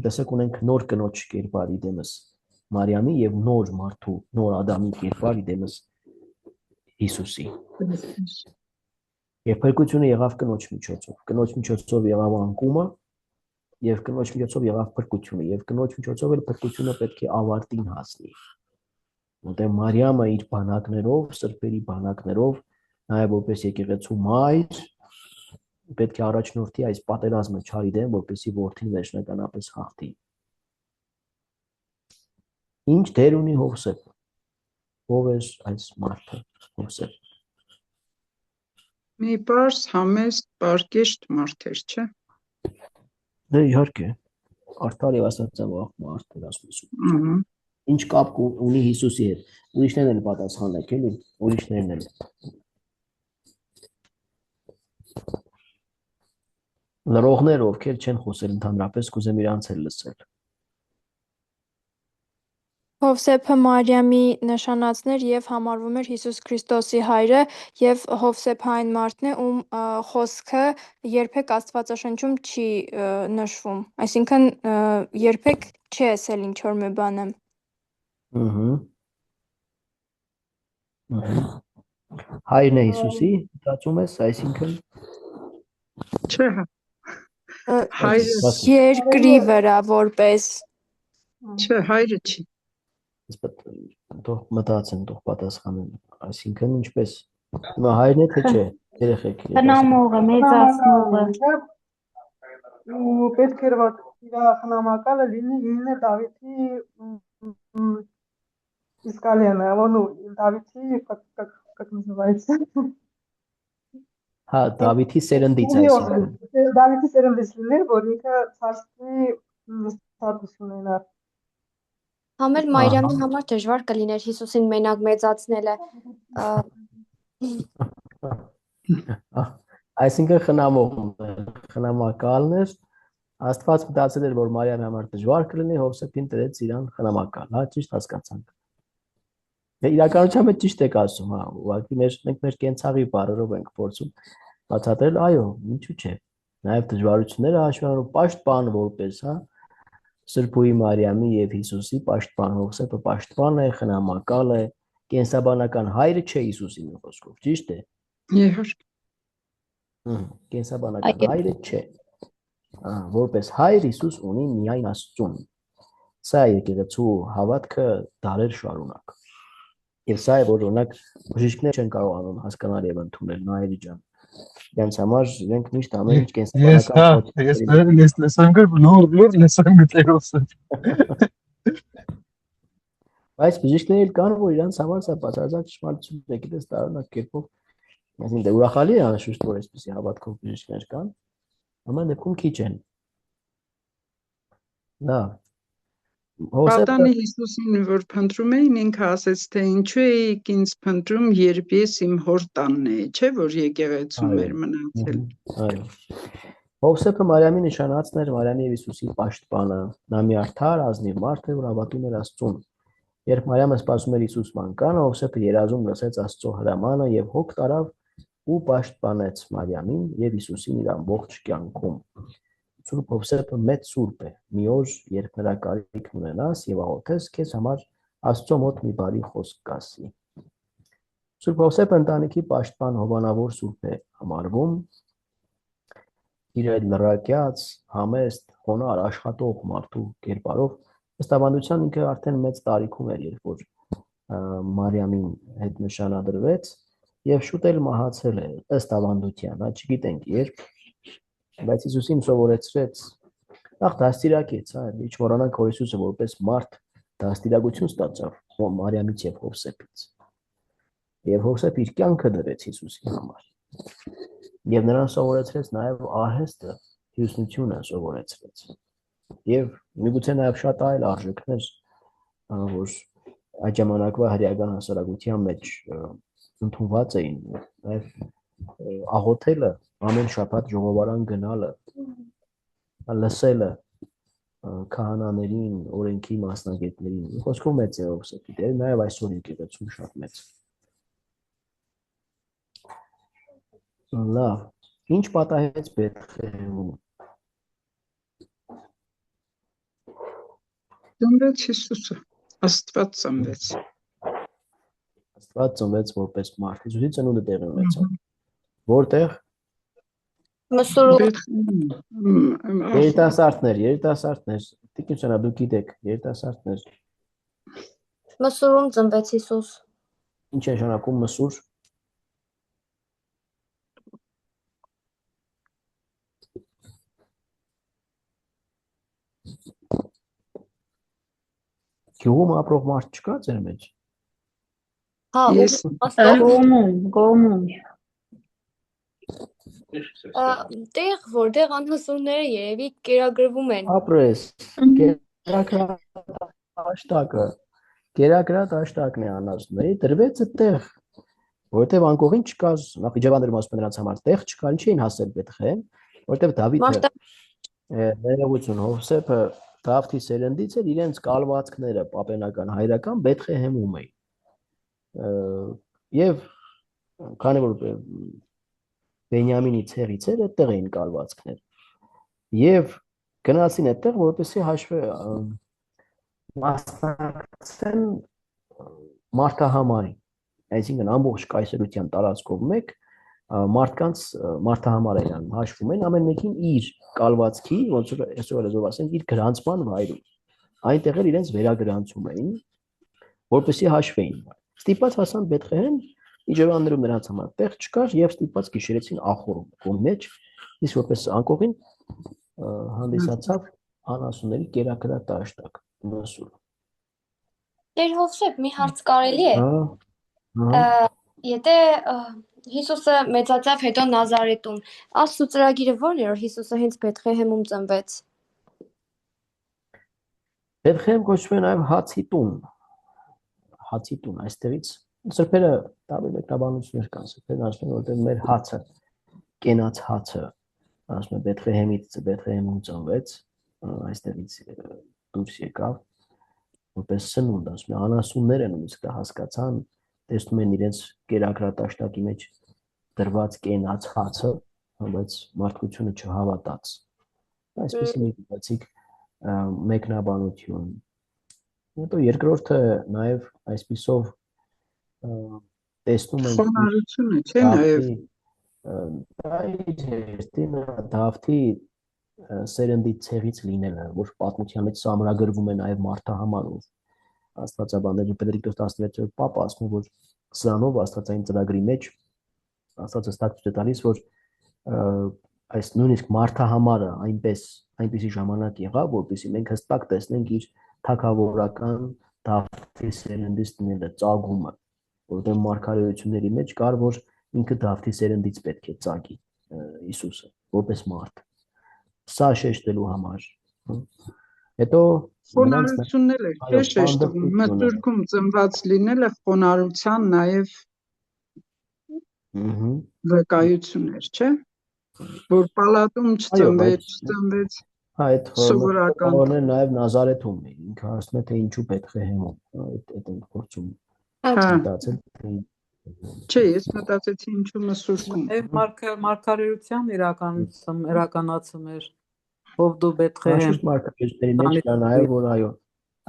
Տեսեք ունենք նոր կնոջ կերպարի դեմս Մարիամի եւ նոր մարդու, նոր Ադամի կերպարի դեմս Հիսուսի։ Եվ փրկությունը եղավ կնոջ միջոցով։ Կնոջ միջոցով եղավ անկումը եւ կնոջ միջոցով եղավ փրկությունը եւ կնոջ միջոցով էլ փրկությունը պետք է ավարտին հասնի։ Որտեղ Մարիամը իր բանակներով, սրբերի բանակներով, նաեւ որպես եկեղեցու մայր պետք է առաջնորդի այս պատերազմը չարի դեմ, որպեսզի որդին վերջնականապես հաղթի։ Ինչ դեր ունի Հովսեփ։ Ով է այս մարդը Հովսեփ։ Մի բարձ համեստ պարկեշտ մարդ էր, չէ՞։ Դե իհարկե, արդար եւ աստվածավախ մարդ էր ասում։ Ինչ կապ ունի Հիսուսի հետ։ Ուրիշներն էլ պատասխանեք, էլի, ուրիշներն էլ։ Լրողներ, ովքեր չեն խոսել ընդհանրապես, կուզեմ իրանց էլ լսել։ Հովսեփը Մարիամի նշանածներ եւ համարվում էր Հիսուս Քրիստոսի հայրը եւ Հովսեփը այն մարդն է, ում խոսքը երբեք Աստվածաշնչում չի նշվում, այսինքն երբեք չի ասել ինչ որ մի բան։ Հայրն է Հիսուսի, մտածում ես, այսինքն չէ, հայրը երկրի վրա որպես չէ, հայրը չի։ Թող մտածեն, թող պատասխանեն, այսինքն ինչպես հիմա հայրն է թե չէ, երեխեք։ Խնամողը, մեծացնողը։ Ու պետք էր որ իր խնամակալը լինի Դավիթի Իսկալյանը, ну, Դավիթի, как называется? Հա, Դավիթի սերնդից այսինքն։ Դավիթի սերնդից լիներ, որ ինքը ցարսկի ստատուս ունենար։ Համել Մարիամի համար դժվար կլիներ Հիսուսին մենակ մեծացնելը։ Այսինքն խնամակալն էր, Աստված մտածել էր, որ Մարիամի համար դժվար կլինի, Հովսեփին տրեց իրան խնամակալ, հա, ճիշտ հասկացանք։ Իրականությամբ ճիշտ եք ասում, հա, ուղղակի մենք մեր կենցաղի բառերով ենք փորձում բացատրել, այո, ինչու՞ չէ։ Նաև դժվարությունները հաշվի առնելով պաշտպան որպես, հա, Սրբուհի Մարիամի եւ Հիսուսի պաշտպան Հովսեփը պաշտպան է, խնամակալ է, կենսաբանական հայրը չէ Հիսուսի մի խոսքով, ճիշտ է։ Իհարկե։ Կենսաբանական հայրը չէ։ Որպես հայր Հիսուս ունի միայն Աստծուն։ Սա է եկեղեցու հավատքը դարեր շարունակ։ Եվ սա է որ օրինակ բժիշկներ չեն կարողանում հասկանալ եւ ընդունել նայերի ջան։ Իրենց համար իրենք միշտ ամեն ինչ Ես կենսաբանական ես լեսան գր լուր լեսան գտերոս Բայց բժիշկները կան, որ իրանց համար սա բացարձակ ճշմարտություն է, գիտես, տարօրինակ կերպով, այսինքն դե ուրախալի է անշուշտ, որ այսպիսի հավատքով բժիշկներ կան, ամեն դեպքում քիչ են։ Նա Պատանի Հիսուսին, որ փնտրում էին, ինքը ասեց, թե ինչու էիք ինձ փնտրում, երբ ես իմ հոր տանն էի, չէ՞ որ եկեղեցում էր մնացել։ Այո։ Հովսեփը Մարիամի նշանածն էր Մարիամի եւ Հիսուսի պաշտպանը։ Նա մի արդար ազնիվ մարդ էր, որ հավատում էր Աստծուն։ Երբ Մարիամը սպասում էր Հիսուս մանկանը, Հովսեփը երազում լսեց Աստծո հրամանը եւ հոգ տարավ ու պաշտպանեց Մարիամին եւ Հիսուսին իր ամբողջ կյանքում։ Սուրբ Հովսեփը մեծ սուրբ է։ Մի օր, երբ նրա կարիքն ունենաս եւ աղոթես, քեզ համար Աստծո մոտ մի բարի խոսք կասի։ Սուրբ Հովսեփը ընտանիքի պաշտպան հովանավոր սուրբ է համարվում։ Իր այդ լրակյաց, համեստ, խոնար, աշխատող մարդու կերպարով ըստ ավանդության ինքը արդեն մեծ տարիքում էր, երբ որ Մարիամին հետ նշանադրվեց եւ շուտ էլ մահացել է ըստ ավանդության, հա չգիտենք երբ, բայց Հիսուսին սովորեցրեց, նախ դաստիարակեց, հա, չմոռանանք որ Հիսուսը որպես մարդ դաստիարակություն ստացավ Մարիամից եւ Հովսեփից։ Եվ Հովսեփ իր կյանքը դրեց Հիսուսի համար։ Եվ նրան սովորեցրեց նաև արհեստը, հյուսնությունը սովորեցրեց։ Եվ միգուցե նաև շատ այլ արժեքներ, որ այդ ժամանակվա հրեական հասարակության մեջ ընդունված էին, նաև աղոթելը, ամեն շաբաթ ժողովարան գնալը, լսելը քահանաներին, օրենքի մասնագետներին, խոսքով մեծ է Հովսեփի դերը, նաև այսօր եկեղեցում շատ մեծ։ Լավ, ինչ պատահեց Բեթլեհեմում։ Ծնվեց Հիսուսը, Աստված ծնվեց։ Աստված ծնվեց որպես մարդ, Հիսուսի ծնունդը տեղի ունեցավ։ Որտեղ։ Մսուրում։ Երիտասարդներ, տիկնությունա դուք գիտեք, երիտասարդներ։ Մսուրում ծնվեց Հիսուս։ Ինչ է նշանակում մսուր։ Գյուղում ապրող մարդ չկա ձեր մեջ։ Հա, Գոմում։ Տեղ, որտեղ անհասունները երևի կերակրվում են։ Ապրես, կերակրատ աշտակն է անհասունների, դրվեց այդտեղ, որտեղ անկողին չկար, նախ իջևաներում ասում են նրանց համար տեղ չկար, ինչ էին հասել Բեթլեհեմ, որտեղ Դավիթը ներողություն Հովսեփը Դավթի սերնդից էր, իրենց կալվածքները պապենական հայրական Բեթլեհեմում էին։ Եվ քանի որ Բենյամինի ցեղից էր, այդտեղ էին կալվածքներ։ Եվ գնացին այդտեղ, որպեսզի մասնակցեն մարդահամարին։ Այսինքն ամբողջ կայսրության տարածքով մեկ մարդկանց մարդահամար են հաշվում են ամեն մեկին իր կալվածքի, ոնց որ այսօր լեզվով ասենք, իր գրանցման վայրում։ Այնտեղ էլ իրենց վերագրանցում էին, որպեսզի հաշվեին։ Ստիպված հասան Բեթլեհեմ, իջևաներում նրանց համար տեղ չկար եւ ստիպված գիշերեցին ախորում, որ մեջ իսկ որպես անկողին հանդիսացավ անասունների կերակրատ աշտակ մսուր։ Տեր Հովսեփ, մի հարց կարելի է։ Եթե Հիսուսը մեծացավ հետո Նազարեթում, Աստծո ծրագիրը ո՞րն էր, որ Հիսուսը հենց Բեթլեհեմում ծնվեց։ Բեթլեհեմ կոչվում է նաև հացի տուն։ Հացի տուն այստեղից սրբերը տարբեր մեկնաբանություններ կան, սրբերն ասում են, որտեղ մեր հացը, կենաց հացը, ասում են Բեթլեհեմից Բեթլեհեմում ծնվեց, այստեղից դուրս եկավ, որպես սնունդ, ասում են, անասունները նույնիսկ դա հասկացան, տեսնում են իրենց կերակրատ աշտակի մեջ դրված կենաց հացը, բայց մարդկությունը չհավատաց։ Այսպես մի բացիկ մեկնաբանություն։ Հետո երկրորդը նաև այսպիսով տեսնում ենք խոնարհությունը, չէ՞ նաև Դավթի սերնդի ցեղից լինելը, որ պատմության մեջ սամրագրվում է նաև մարդահամարով։ Աստվածաբանները Բենեդիկտոս 16-րդ պապը ասում է, որ սրանով աստվածային ծրագրի մեջ Աստված հստակ ցույց է տալիս, որ այս նույնիսկ մարդահամարը այնպեսի ժամանակ եղավ, որպեսզի մենք հստակ տեսնենք իր թագավորական Դավթի սերնդից լինելը, ծագումը, որտեղ մարգարեությունների մեջ կար, որ ինքը Դավթի սերնդից պետք է ծագի Հիսուսը, որպես մարդ։ Սա շեշտելու համար։ Հետո խոնարհությունն էլ չէ շեշտվում, մտուրքում ծնված լինելը խոնարհության նաև վկայություններ, չէ, որ պալատում չծնվեց այդ սովորական խորհուրդները նաև Նազարեթում ինքը ասում է թե ինչու Բեթղեհեմում, այդ փորձում մտածել չէ, ես մտածեցի ինչու Մսուրքում։ Մարգարեության իրականացում էր, ով դու Բեթղեհեմ։ Շուտ մարգարեությունների մեջ կա նաև որ այո,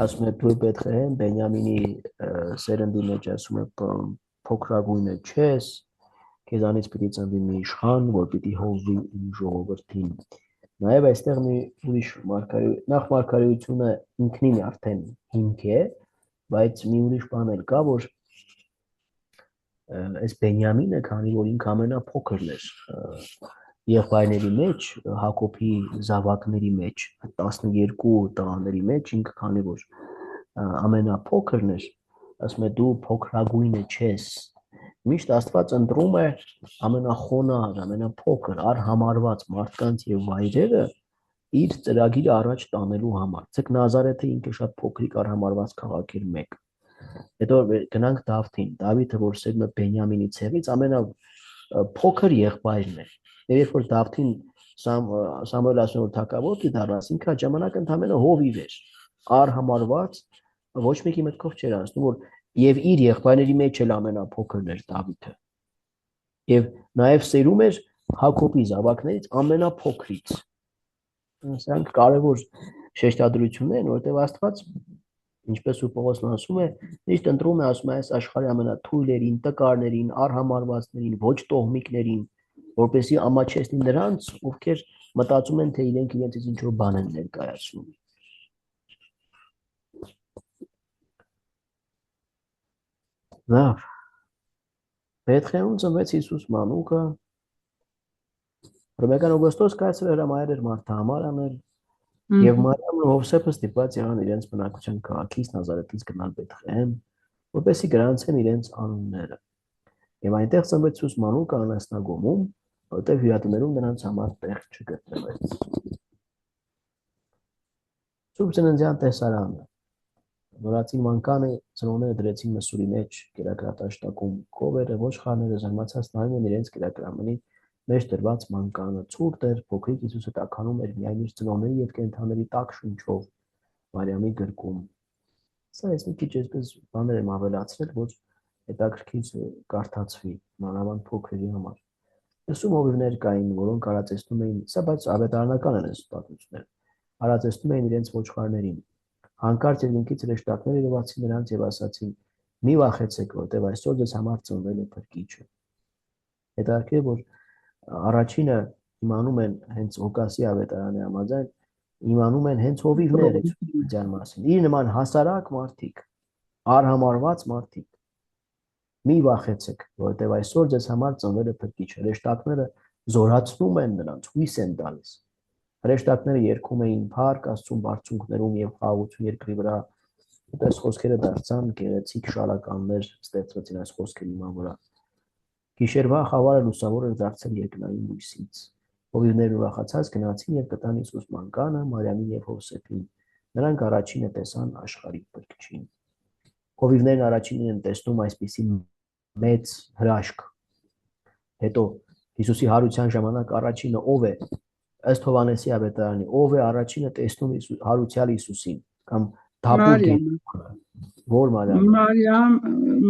ասում է դու Բեթղեհեմ, Բենյամինի սերնդի մեջ ասում է փոքրագույնը չես, քեզանից պիտի ծնվի մի իշխան, որ պիտի հովվի իմ ժողովրդին։ Նաև այստեղ մի ուրիշ մարգարեությունը ինքնին արդեն հիմք է, բայց մի ուրիշ բան էլ կա, որ այս Բենյամինը, քանի որ ինքը ամենափոքրն էր եղբայրների մեջ, Հակոբի զավակների մեջ, 12 տղաների մեջ, ինքը քանի որ ամենափոքրն էր, ասում է դու փոքրագույնը չես։ Միշտ Աստված ընտրում է ամենախոնար, ամենափոքր, արհամարված մարդկանց եւ վայրերը իր ծրագիրը առաջ տանելու համար։ Ցեք Նազարեթը ինքը շատ փոքրիկ արհամարված քաղաք էր մեկ։ Հետո գնանք Դավթին, Դավիթը, որ սերում է Բենյամինի ցեղից, ամենափոքր եղբայրն է։ Եվ երբ որ Դավթին Սամուել ասում որ թագավոր դառնաս, ինքը այդ ժամանակ ընդամենը հովիվ էր, արհամարված, ոչ մեկի մտքով չէր անցնում, որ եւ իր եղբայրների մեջ էլ ամենափոքրն էր Դավիթը։ Եվ նաև սերում էր Հակոբի զավակներից ամենափոքրից։ Սրանք կարևոր շեշտադրություններ են, որտեղ Աստված, ինչպես ու Պողոսն ասում է, միշտ ընտրում է, ասում է, այս աշխարհի ամենաթույլերին, տկարներին, արհամարվածներին, ոչ տոհմիկներին, որպեսզի ամաչեցնի նրանց, ովքեր մտածում են, թե իրենք իրենցից ինչ-որ բան են ներկայացնում։ Լավ։ Բեթղեհում ծնվեց Հիսուս մանուկը, Ռոբեկան Օգոստոս կայացրել հրամայել էր մարդահամար անել, եւ Մարիամն ու Հովսեփը ստիպված եղան իրենց բնակության քաղաքից Նազարեթից գնալ Բեթղեհեմ, որպեսզի գրանցեն իրենց անունները։ Եվ այնտեղ ծնվեց Հիսուս մանուկը անասնագոմում, որտեղ հյուրատներում նրանց համար տեղ չգտնվեց։ Սուրբ Ծննդյան տեսարանը նորածին մանկանը ծնողները դրեցին մսուրի մեջ կերակրատաշտակում կովերը, ոչխարները զարմացած նայում են իրենց կերակրամենի մեջ դրված մանկանը, ցուրտ էր, փոքրիկ Հիսուսը տաքանում էր միայն իր ծնողների եւ կենդանների տաք շունչով Մարիամի գրկում։ Սա ես մի քիչ այսպես բաներ եմ ավելացրել, որ հետաքրքիր կարդացվի մանավանդ փոքրերի համար։ Լսում հովիվներ կային, որոնք արածեցնում էին, սա բայց ավետարանական են այս պատմությունները, արածեցնում էին իրենց ոչխարներին։ Հանկարծ երկնքից հրեշտակներ երևացին նրանց եւ ասացին. «Մի վախեցեք, որտեղ այսօր ձեզ համար ծնվել է Փրկիչը»։ Հետաքրքիր որ առաջինը իմանում են հենց Ղուկասի ավետարանի համաձայն, իմանում են հենց հովիվները ձյան մասին։ Իր նման հասարակ մարդիկ, արհամարված մարդիկ։ Մի վախեցեք, որտեղ այսօր ձեզ համար ծնվել է Փրկիչը։ Հրեշտակները զորացնում են նրանց, հույս են տալիս։ Հրեշտակները երգում էին փառք Աստծուն բարձունքներում եւ խաղաղություն երկրի վրա։ Այս խոսքերը դարձան գեղեցիկ շարականներ, ստեղծվեցին այս խոսքերի վրա։ Գիշերվա խավարը լուսավոր էր դարձել երկնային լույսից։ Հովիվներն ուրախացած գնացին եւ գտան Հիսուս մանկանը, Մարիամին եւ Հովսեփին։ Նրանք առաջինը տեսան աշխարհի Փրկչին։ Հովիվներն առաջինն են տեսնում այսպիսի մեծ հրաշք։ Հետո Հիսուսի հարության ժամանակ առաջինը ով է, ըստ Հովհաննեսի ավետարանի, ով է առաջինը տեսնում հարուցյալ Հիսուսին կամ դապուկ որ Մարիամ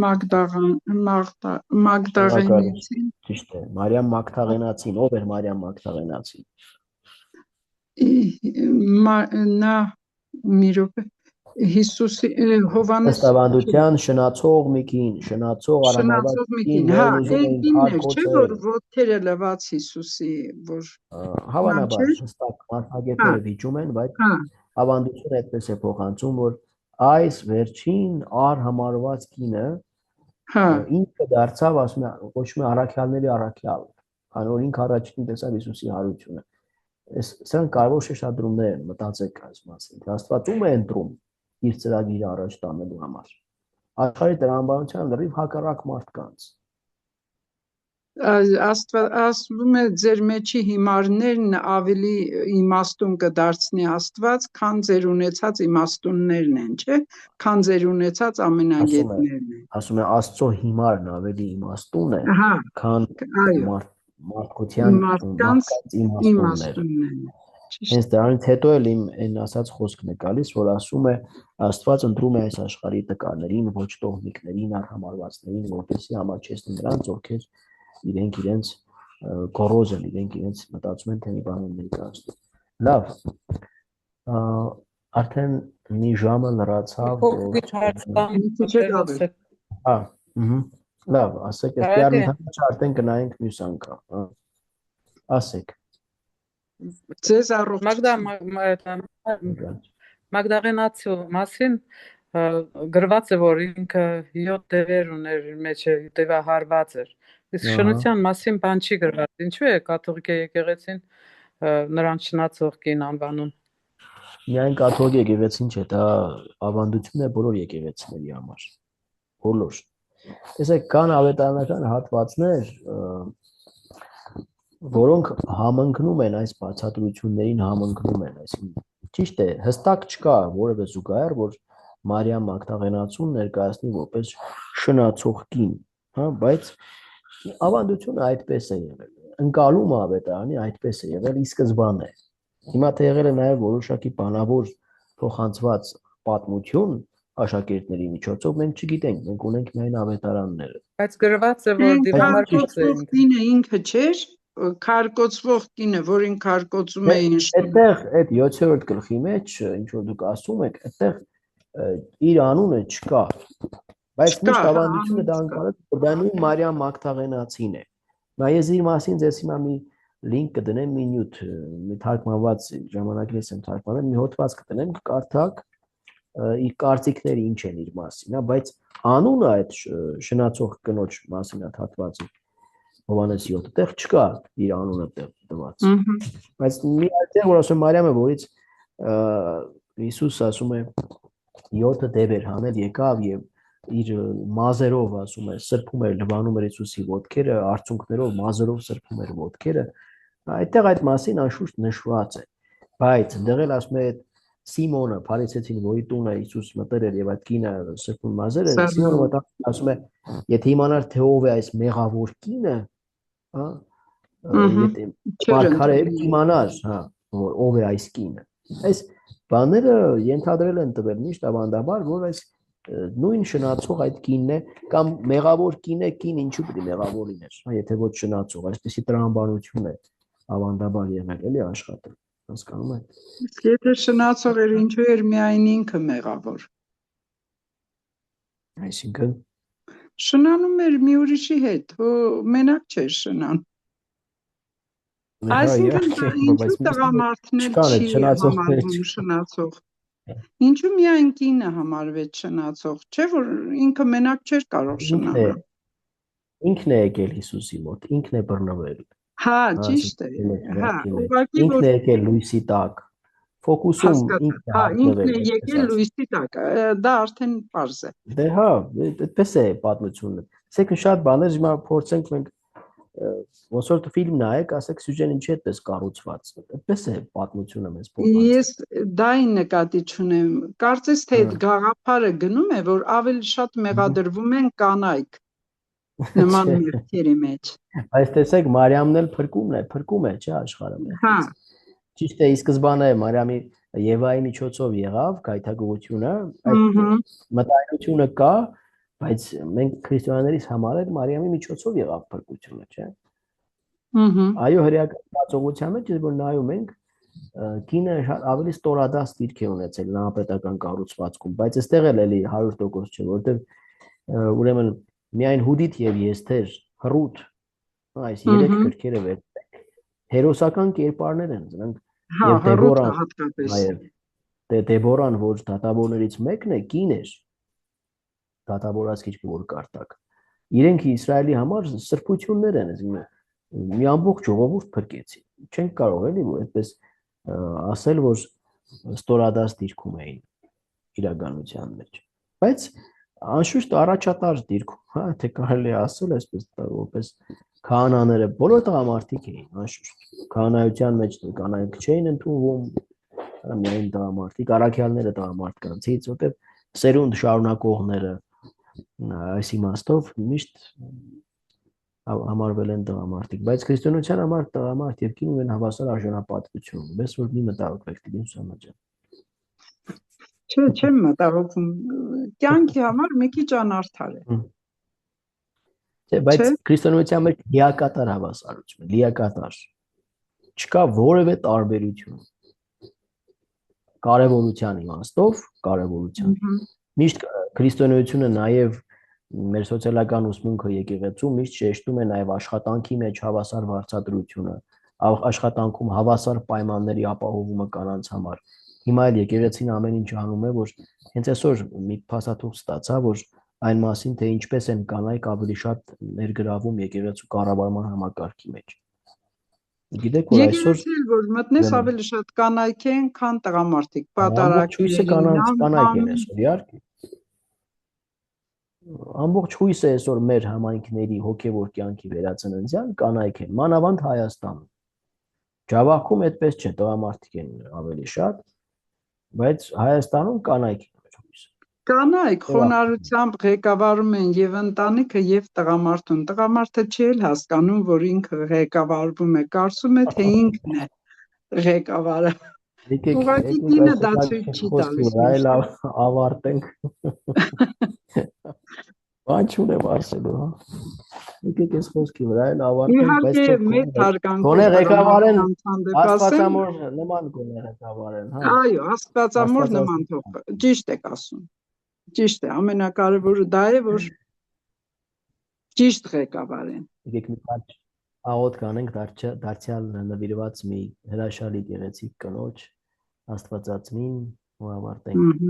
Մագդաղենացին։ Ճիշտ է, Մարիամ Մագդաղենացին, ով էր Մարիամ Մագդաղենացին։ Նա մի րոպե Հիսուսի Հովհաննես Ավանդության շնացող մի կին, շնացող արհամարված կին, հա, այնինն է, չէ՞ որ ոտքերը լվաց Հիսուսի, որ հավանաբար հստակ մարդագետները վիճում են, բայց ավանդությունը այդպես է փոխանցում, որ այս վերջին արհամարված կինը Հա, ինքը դարձավ, ասում է, կոչվում է առաքյալների առաքյալ, քանի որ ինքը առաջին տեսավ Հիսուսի հարությունը։ Սրանք կարևոր շեշտադրումներ են, մտածեք այս մասին։ Աստված ում է ընտրում իր ծրագիրը առաջ տանելու համար։ Աշխարհի տրամաբանության լրիվ հակառակ մարդկանց։ ասվում է ձեր մեջի հիմարներն ավելի իմաստուն կդարձնի Աստված, քան ձեր ունեցած իմաստուններն են, չէ՞, քան ձեր ունեցած ամենագետներն են։ Ասում է Աստծո հիմարն ավելի իմաստուն է, Հա, քան այո, մարդկության մարդկանց իմաստունները։ իմաստուններն են։ Հենց դրանից հետո էլ իմ այն ասած խոսքն է գալիս, որ ասում է Աստված ընտրում է այս աշխարհի տկարներին, ոչ տոհմիկներին, արհամարվածներին, որպեսզի համաչեսնի նրանց, ովքեր իրենց գոռոզ են, իրենց մտածում են, թե մի բան են ներկայացնում։ Լավ, արդեն մի ժամը լրացավ, հա, լավ, ասեք, այս արդեն կնայենք մյուս անգամ, ասեք։ Ձեզ առողջություն։ Մագդաղենացու մասին գրված է, որ ինքը 7 դևեր ուներ իր մեջ, դևահարված էր։ Իսկ շնության մասին բան չի գրված։ Ինչու է կաթողիկ եկեղեցին նրան շնացող կին անվանում։ Միայն կաթողիկ եկեղեցին չէ, դա ավանդություն է բոլոր եկեղեցիների համար։ Բոլոր։ Տեսեք, կան ավետարանական հատվածներ, որոնք համընկնում են այս բացատրություններին, համընկնում են, այսինքն ճիշտ է, հստակ չկա որևէ զուգահեռ, որ Մարիամ Մագդաղենացուն ներկայացնի որպես շնացող կին, հա, բայց ավանդությունը այդպես է եղել, ընկալումը ավետարանի այդպես է եղել ի սկզբանե։ Հիմա թե եղել է նաև որոշակի բանավոր փոխանցված պատմություն աշակերտների միջոցով, մենք չգիտենք, մենք ունենք միայն ավետարանները։ Բայց գրված է, որ դիվանագործող կինը ինքը չէր, քարկոծվող կինը, որին քարկոծում էին այդտեղ այդ 7-րդ գլխի մեջ, ինչ որ դուք ասում եք, այդտեղ իր անունը չկա, բայց միշտ ավանդությունը դա անկալեց, որ դա նույն Մարիամ Մագդաղենացին է։ Նա ես իր մասին ձեզ հիմա մի link կդնեմ, մի նյութ, մի թարգմանված ժամանակից եմ թարգմանել, մի հոդված կդնեմ, կարդաք, իր կարծիքները ինչ են իր մասին, հա, բայց անունը այդ շնացող կնոջ մասին այդ հատվածի Հովհաննես 7 տեղ չկա իր անունը տված։ Բայց մի այդտեղ որ ասում Մարիամը, որից Հիսուս ասում է 7 դևեր հանել եկավ եւ իր մազերով ասում է սրբում էր, լվանում էր Հիսուսի ոտքերը, արցունքներով, մազերով սրբում էր ոտքերը։ Այդտեղ այդ մասին անշուշտ նշված է։ Բայց դեռ էլ ասում է Սիմոնը, Փարիսեցին, որի տունը Հիսուս մտել էր եւ այդ կինը սրբում մազերը, Սիմոնը մտածում ասում է, եթե իմանար թե ով է այս մեղավոր կինը, հա, եթե մարգարե իմանար, հա, որ ով է այս կինը։ Այս բաները ենթադրել են տվել միշտ ավանդաբար, որ այս նույն շնացող այդ կինն է կամ մեղավոր կին է, կին ինչու պետք է մեղավոր լիներ, հա, եթե ոչ շնացող, այսպեսի տրամաբանություն է ավանդաբար եղել, էլի աշխատել, հասկանում եք։ Իսկ եթե շնացող էր, ինչու էր միայն ինքը մեղավոր։ Այսինքն շնանում էր մի ուրիշի հետ, մենակ չէր շնան։ Այսինքն ինչու տղամարդն չի համարվում շնացող։ Ինչու միայն կինը համարվեց շնացող, չէ՞ որ ինքը մենակ չէր կարող շնանալ։ Ինքն է եկել Հիսուսի մոտ, ինքն է բռնվել։ Հա, ճիշտ է։ Հա, ուղղակի ինքն է եկել լույսի տակ։ Ֆոկուսում ինքն է ինքն է եկել լույսի տակ, դա արդեն պարզ է։ Դե հա, այդպես է պատմությունը։ Ասեք շատ բաներ հիմա փորձենք մենք ոնց որ ֆիլմ նայեք, ասեք սյուժեն ինչի այդպես կառուցված։ Այդպես է պատմությունը մեզ փոխանցում։ Ես դային նկատի չունեմ։ Կարծես թե այդ գաղափարը գնում է, որ ավելի շատ մեղադրվում են կանայք նման մեղքերի մեջ։ Բայց տեսեք, Մարիամն էլ փրկում է, չէ՞ աշխարհը։ Հա։ Ճիշտ է, ի սկզբանե Մարիամի Եվայի միջոցով եղավ գայթակղությունը, այդ մտայնությունը կա, բայց մենք քրիստոնյաներիս համար էլ Մարիամի միջոցով եղավ փրկությունը, չէ՞։ Այո, հրեական բացողության մեջ որ նայում ենք, կինը ավելի ստորադաս դիրք է ունեցել նահապետական կառուցվածքում, բայց այստեղ էլ էլի 100% չէ, որովհետև ուրեմն միայն Հուդիթ եւ Եստեր, Հռութ, այս 3 գրքերը վերցնենք, հերոսական կերպարներ են, նրանք եւ Դեբորան, այո, Դեբորան, որ դատավորներից մեկն է, կին էր, դատավորած քիչ որ կարտակ, իրենք Իսրայելի համար սրբություններ են, մի ամբողջ ժողովուրդ փրկեցին։ Չենք կարող էլի որ այդպես ասել, որ ստորադաս դիրքում էին իրականության մեջ։ Բայց անշուշտ առաջատար դիրքում, հա, թե կարելի է ասել այսպես որպես քահանաները բոլոր տղամարդիկ էին, անշուշտ։ Քահանայության մեջ կանայք չէին ընդունվում, միայն տղամարդիկ, առաքյալները տղամարդկանցից, որտեղ սերունդ շարունակողները այս իմաստով միշտ համարվել են տղամարդիկ, բայց քրիստոնեության համար տղամարդ եւ կին ունեն հավասար արժանապատվություն, պես որ մի մտահոգվեք դին Սամաջան։ Չեմ մտահոգվում, կյանքի համար մի քիչ անարդար է։ Չէ, բայց քրիստոնեության մեջ լիակատար հավասարություն, լիակատար։ Չկա որևէ տարբերություն։ Կարևորության իմաստով, կարևորության։ Միշտ քրիստոնեությունը նաև մեր սոցիալական ուսմունքը եկեղեցու միշտ շեշտում է նաև աշխատանքի մեջ հավասար վարձատրությունը, աշխատանքում հավասար պայմանների ապահովումը կանանց համար։ Հիմա էլ եկեղեցին ամեն ինչ անում է, որ հենց այսօր մի փաստաթուղթ ստացա, որ այն մասին, թե ինչպես են կանայք ավելի շատ ներգրավում եկեղեցու կառավարման համակարգի մեջ։ Գիտեք, որ այսօր որ մտնես ավելի շատ կանայք են, քան տղամարդիկ, պատարագները կանայք են այսօր, իհարկե։ Ամբողջ հույսը այսօր մեր համայնքների հոգևոր կյանքի վերածննդյան կանայք են, մանավանդ Հայաստանում։ Ջավախքում այդպես չէ, տղամարդիկ են ավելի շատ, բայց Հայաստանում կանայք են մեր հույսը։ Կանայք խոնարհությամբ ղեկավարում են եւ ընտանիքը եւ տղամարդուն։ Տղամարդը չի էլ հասկանում, որ ինքը ղեկավարվում է, կարծում է, թե ինքն է ղեկավարը։ Ուղղակի դինը դա ցույց չի տալիս։ Այլ ավարտենք։ Բան չունեմ ասելու, հա։ Եկեք այս խոսքի վրա էլ ավարտենք, բայց մեծ հարգանքով գոնե ղեկավարեն աստվածամոր նման գոնե ղեկավարեն, հա։ Այո, աստվածամոր նման թող։ Ճիշտ եք ասում։ Ճիշտ է, ամենակարևորը դա է, որ ճիշտ ղեկավարեն։ Եկեք մի քիչ աղոթ կանենք դարձյալ նվիրված մի հրաշալի գեղեցիկ կնոջ Աստվածածնին ու ավարտենք։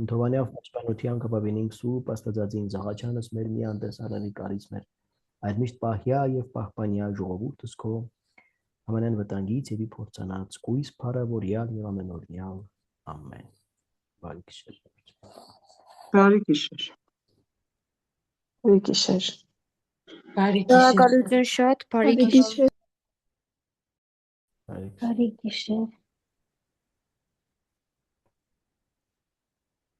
Ընթովանյավ պաշտպանության կապավինինք սուրբ Աստվածածին զաղաչանս մեր մի անտեսարանի կարից մեր այդ միշտ պահյա եւ պահպանյա ժողովուրդս քո ամենայն վտանգից եւ փորձանած կույս փառավորյալ եւ ամենօրյալ ամեն։ Բարի գիշեր։ Բարի գիշեր։ Բարի գիշեր։ Բարի գիշեր։ Շնորհակալություն շատ, բարի գիշեր։ Բարի գիշեր։